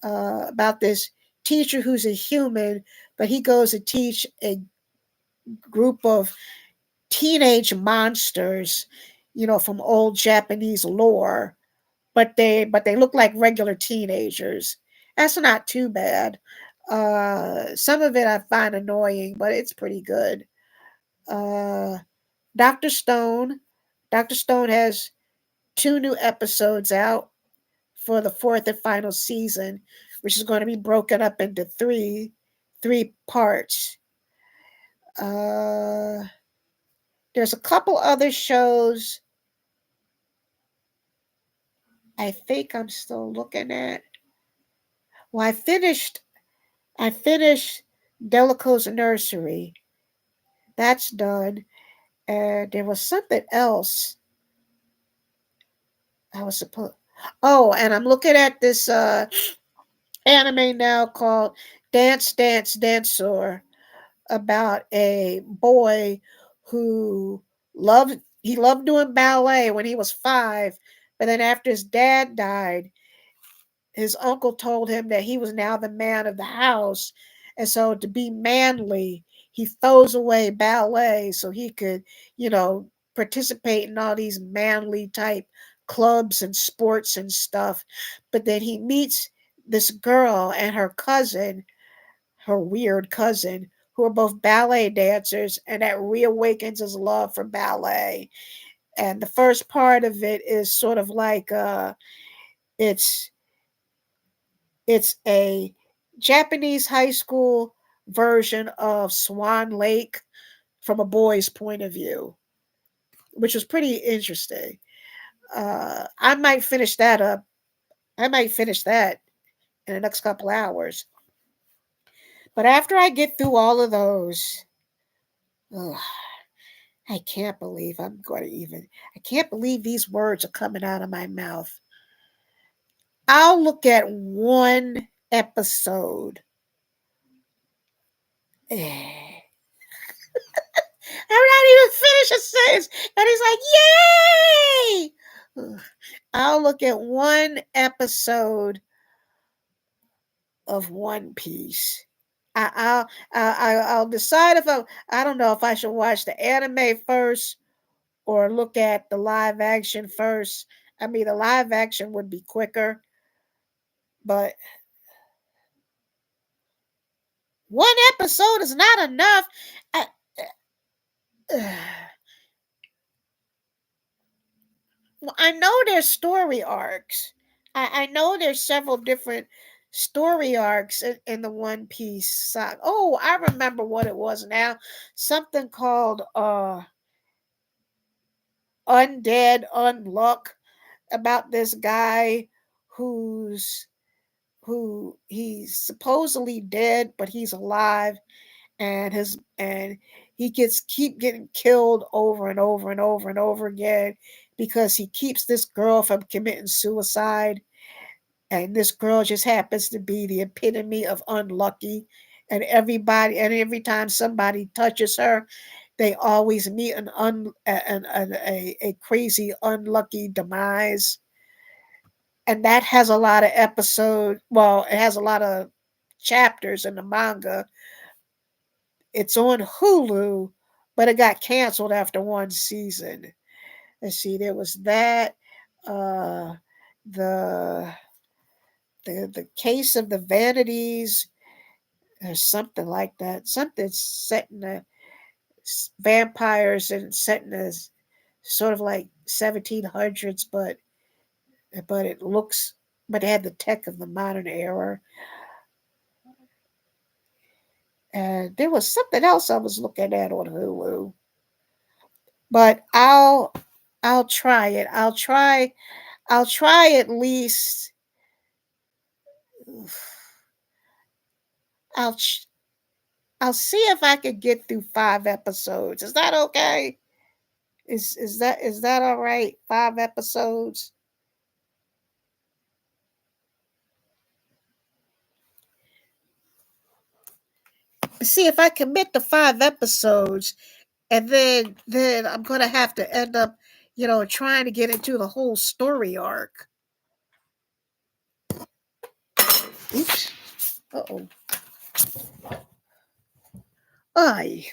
about this teacher who's a human, but he goes to teach a group of teenage monsters, from old Japanese lore, but they look like regular teenagers. That's not too bad. Some of it I find annoying, but it's pretty good. Uh, Doctor Stone. Doctor Stone has 2 new episodes out for the fourth and final season, which is going to be broken up into three parts. Uh, there's a couple other shows I think I'm still looking at. Well, I finished Delico's Nursery. That's done. And there was something else I was supposed. Oh, and I'm looking at this anime now called Dance Dance Dancer, about a boy who loved doing ballet when he was 5, but then after his dad died, his uncle told him that he was now the man of the house. And so to be manly, he throws away ballet so he could, participate in all these manly type clubs and sports and stuff. But then he meets this girl and her cousin, her weird cousin, who are both ballet dancers, and that reawakens his love for ballet. And the first part of it is sort of like it's it's a Japanese high school version of Swan Lake from a boy's point of view, which was pretty interesting. I might finish that up. I might finish that in the next couple hours. But after I get through all of those, Ugh, I can't believe I can't believe these words are coming out of my mouth. I'll look at one episode. I'm not even finished a sentence, and he's like, "Yay!" Ugh. I'll look at one episode of One Piece. I'll decide if I don't know if I should watch the anime first or look at the live action first. I mean, the live action would be quicker, but one episode is not enough. I, well, I know there's story arcs. I know there's several different story arcs in the One Piece saga. Oh, I remember what it was now. Something called Undead Unluck, about this guy who's who he's supposedly dead, but he's alive, and he gets keep getting killed over and over and over and over again because he keeps this girl from committing suicide, and this girl just happens to be the epitome of unlucky, and every time somebody touches her, they always meet a crazy unlucky demise. And that has a lot of it has a lot of chapters in the manga. It's on Hulu, but it got canceled after one season. Let's see, there was that, uh the the case of the vanities, or something like that. Something set in the vampires and set in the sort of like 1700s, but it looks but it had the tech of the modern era. And there was something else I was looking at on Hulu. But I'll try it. I'll try at least I'll I'll see if I could get through 5 episodes. Is that okay? Is that all right? 5 episodes. See if I commit to 5 episodes, and then I'm gonna have to end up, trying to get into the whole story arc. Oops. Uh oh. Aye.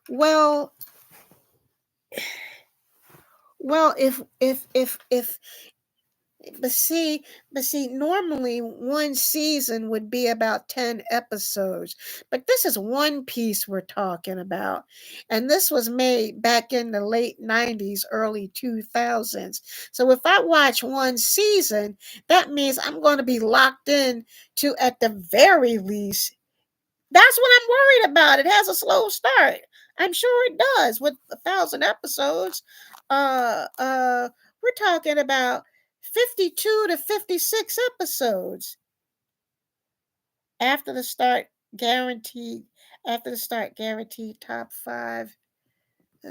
Well, if but see, normally one season would be about 10 episodes, but this is One Piece we're talking about, and this was made back in the late '90s, early 2000s. So if I watch one season, that means I'm going to be locked in to, at the very least, that's what I'm worried about. It has a slow start. I'm sure it does with 1,000 episodes. We're talking about 52 to 56 episodes after the start guaranteed. After the start guaranteed top five. Uh,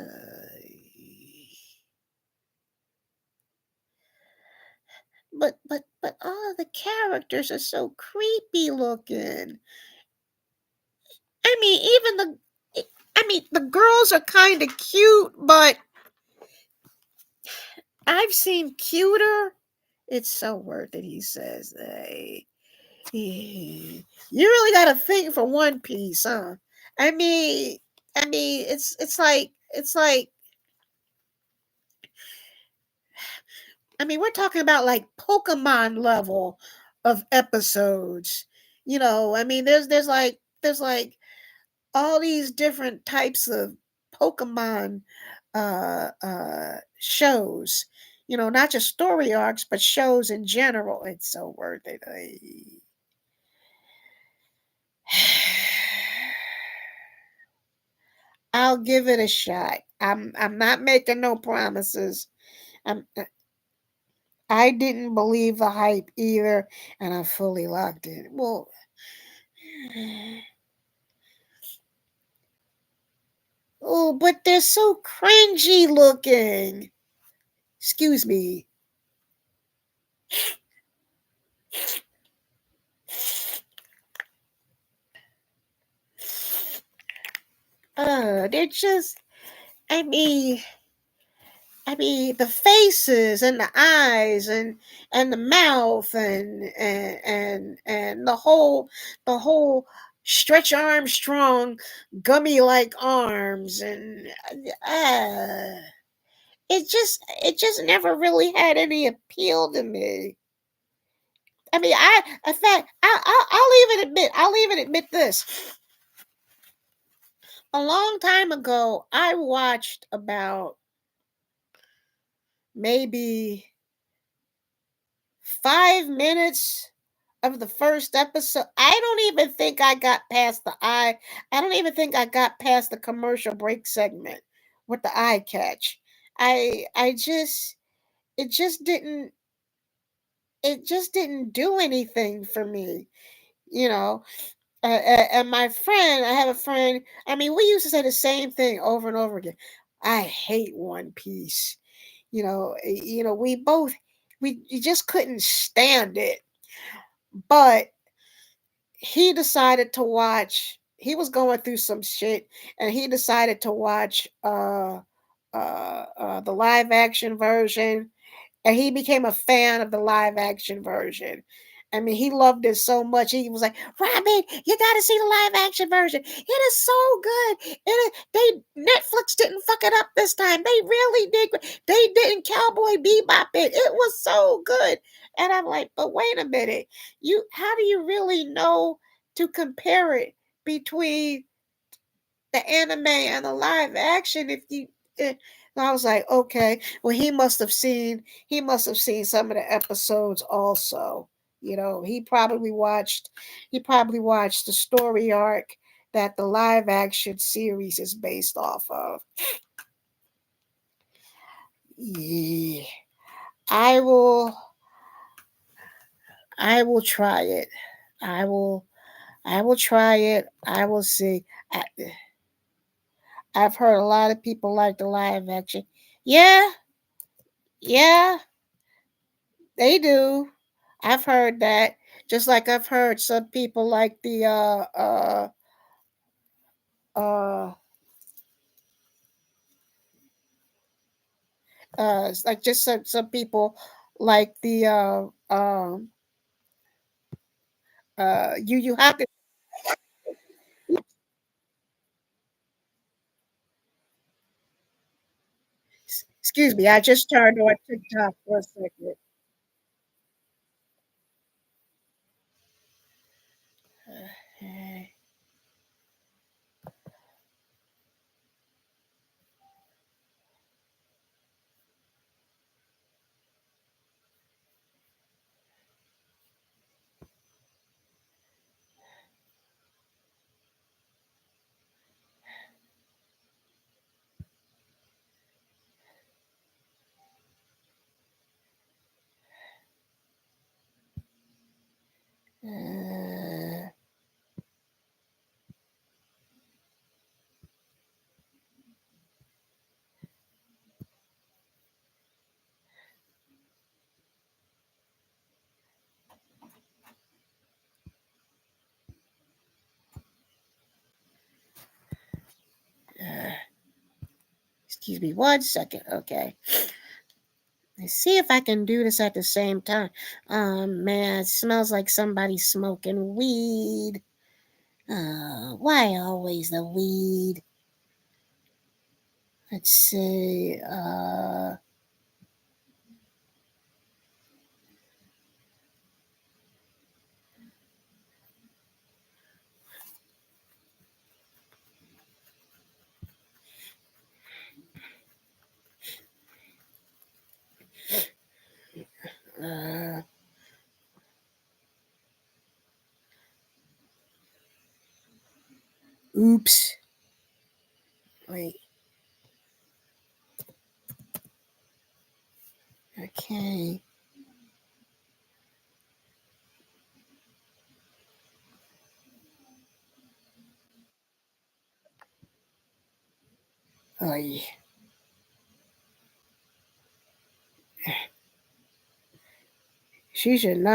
but all of the characters are so creepy looking. I mean, the girls are kind of cute, but I've seen cuter. It's so worth it, he says. You really got a thing for One Piece, huh? I mean, it's like we're talking about like Pokemon level of episodes. There's like all these different types of Pokemon shows. Not just story arcs, but shows in general. It's so worth it. I'll give it a shot. I'm not making no promises. I'm I didn't believe the hype either, and I'm fully locked in. Well, Oh, but they're so cringy looking. Excuse me. They're just, I mean, the faces and the eyes and the mouth and the whole Stretch Armstrong gummy like arms and it just never really had any appeal to me. I mean, in fact, I'll even admit this. A long time ago, I watched about maybe 5 minutes of the first episode. I don't even think I got past the commercial break segment with the eye catch. I just it just didn't it just didn't do anything for me, you know. And my friend, I have a friend. I mean, we used to say the same thing over and over again. I hate One Piece. We just couldn't stand it. But he decided to watch. He was going through some shit, and he decided to watch the live action version, and he became a fan of the live action version. I mean, he loved it so much. He was like, "Robin, you got to see the live action version. It is so good. Netflix didn't fuck it up this time. They really did. They didn't Cowboy Bebop it. It was so good." And I'm like, "But wait a minute. How do you really know to compare it between the anime and the live action if you?" eh, and I was like, okay, well, he must have seen some of the episodes also. He probably watched the story arc that the live action series is based off of. Yeah, I will I will try it. I will I will try it. I will see. I've heard a lot of people like the live action. Yeah, yeah, they do. I've heard that. Just like I've heard some people like the uh like just some people like the you have to excuse me, I just turned on TikTok for a second. Uh, uh, excuse me 1 second. Okay. Let's see if I can do this at the same time. Man, it smells like somebody smoking weed. Why always the weed? Let's see. Uh, oops. Wait. Okay. Oy. She should not.